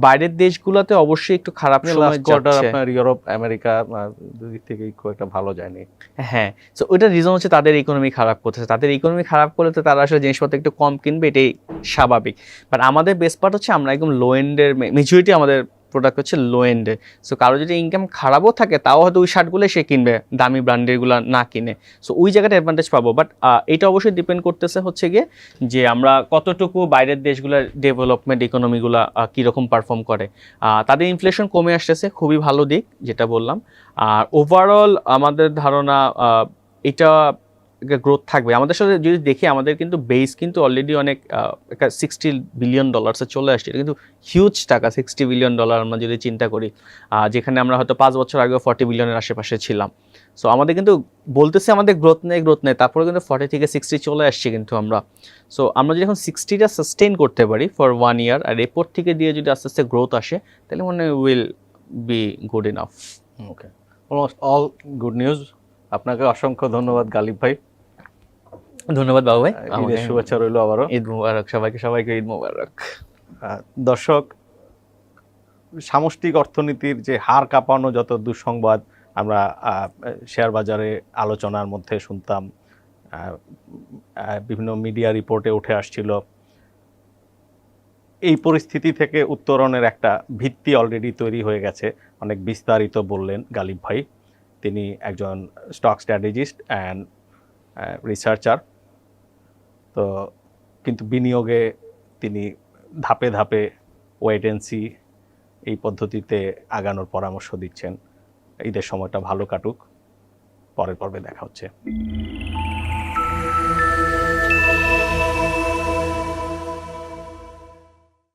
বাইরের দেশগুলোতে অবশ্যই একটু খারাপ সময় যাচ্ছে। আপনার ইউরোপ, আমেরিকা দুই দিক থেকেই খুব একটা ভালো যায়নি। হ্যাঁ, সো ওইটার রিজন হচ্ছে তাদের ইকোনমি খারাপ করতেছে। তাদের ইকোনমি খারাপ করলে তো তারা আসলে জিনিসপত্র একটু কম কিনবে, এটাই স্বাভাবিক। বাট আমাদের বেস্ট পার্ট হচ্ছে আমরা একদম লো এন্ডের, মেজরিটি আমাদের প্রোডাক্ট হচ্ছে লো এন্ডে। সো কারো যদি ইনকাম খারাপও থাকে, তাও হয়তো ওই শার্টগুলো সে কিনবে, দামি ব্র্যান্ডেরগুলো না কিনে। সো ওই জায়গাটা অ্যাডভান্টেজ পাবো। বাট এটা অবশ্যই ডিপেন্ড করতেছে হচ্ছে গিয়ে যে আমরা কতটুকু বাইরের দেশগুলোর ডেভেলপমেন্ট ইকোনমিগুলো কীরকম পারফর্ম করে। তাদের ইনফ্লেশন কমে আসতেছে, খুবই ভালো দিক যেটা বললাম। আর ওভারঅল আমাদের ধারণা এটা গ্রোথ থাকবে। আমাদের সাথে যদি দেখি, আমাদের কিন্তু বেস কিন্তু অলরেডি অনেক $60 বিলিয়ন চলে আসছে। এটা কিন্তু হিউজ টাকা, $60 বিলিয়ন আমরা যদি চিন্তা করি, যেখানে আমরা হয়তো 5 বছর আগেও 40 বিলিয়নের আশেপাশে ছিলাম। সো আমাদের কিন্তু বলতেছে আমাদের গ্রোথ নেই, তারপরে কিন্তু 40 থেকে 60 চলে আসছে কিন্তু আমরা। সো আমরা যদি এখন 60টা সাস্টেইন করতে পারি ফর 1 ইয়ার, আর এরপর থেকে দিয়ে যদি আস্তে আস্তে গ্রোথ আসে, তাহলে মনে হয় will be good enough. Okay, almost all good news. আপনাকে অসংখ্য ধন্যবাদ গালিব ভাই। ধন্যবাদ বাবু ভাই, ঈদের শুভেচ্ছা রইল আবারও। ঈদ মুবারক সবাইকে ঈদ মুবারক। দর্শক, সামষ্টিক অর্থনীতির যে হার কাঁপানো যত দুঃসংবাদ আমরা শেয়ার বাজারে আলোচনার মধ্যে শুনতাম, বিভিন্ন মিডিয়া রিপোর্টে উঠে আসছিল, এই পরিস্থিতি থেকে উত্তরণের একটা ভিত্তি অলরেডি তৈরি হয়ে গেছে। অনেক বিস্তারিত বললেন গালিব ভাই। তিনি একজন স্টক স্ট্র্যাটেজিস্ট অ্যান্ড রিসার্চার। তো কিন্তু বিনিয়োগে তিনি ধাপে ধাপে ওয়েট অ্যান্ড সি এই পদ্ধতিতে আগানোর পরামর্শ দিচ্ছেন। ঈদের সময়টা ভালো কাটুক, পরের পর্বে দেখা হচ্ছে।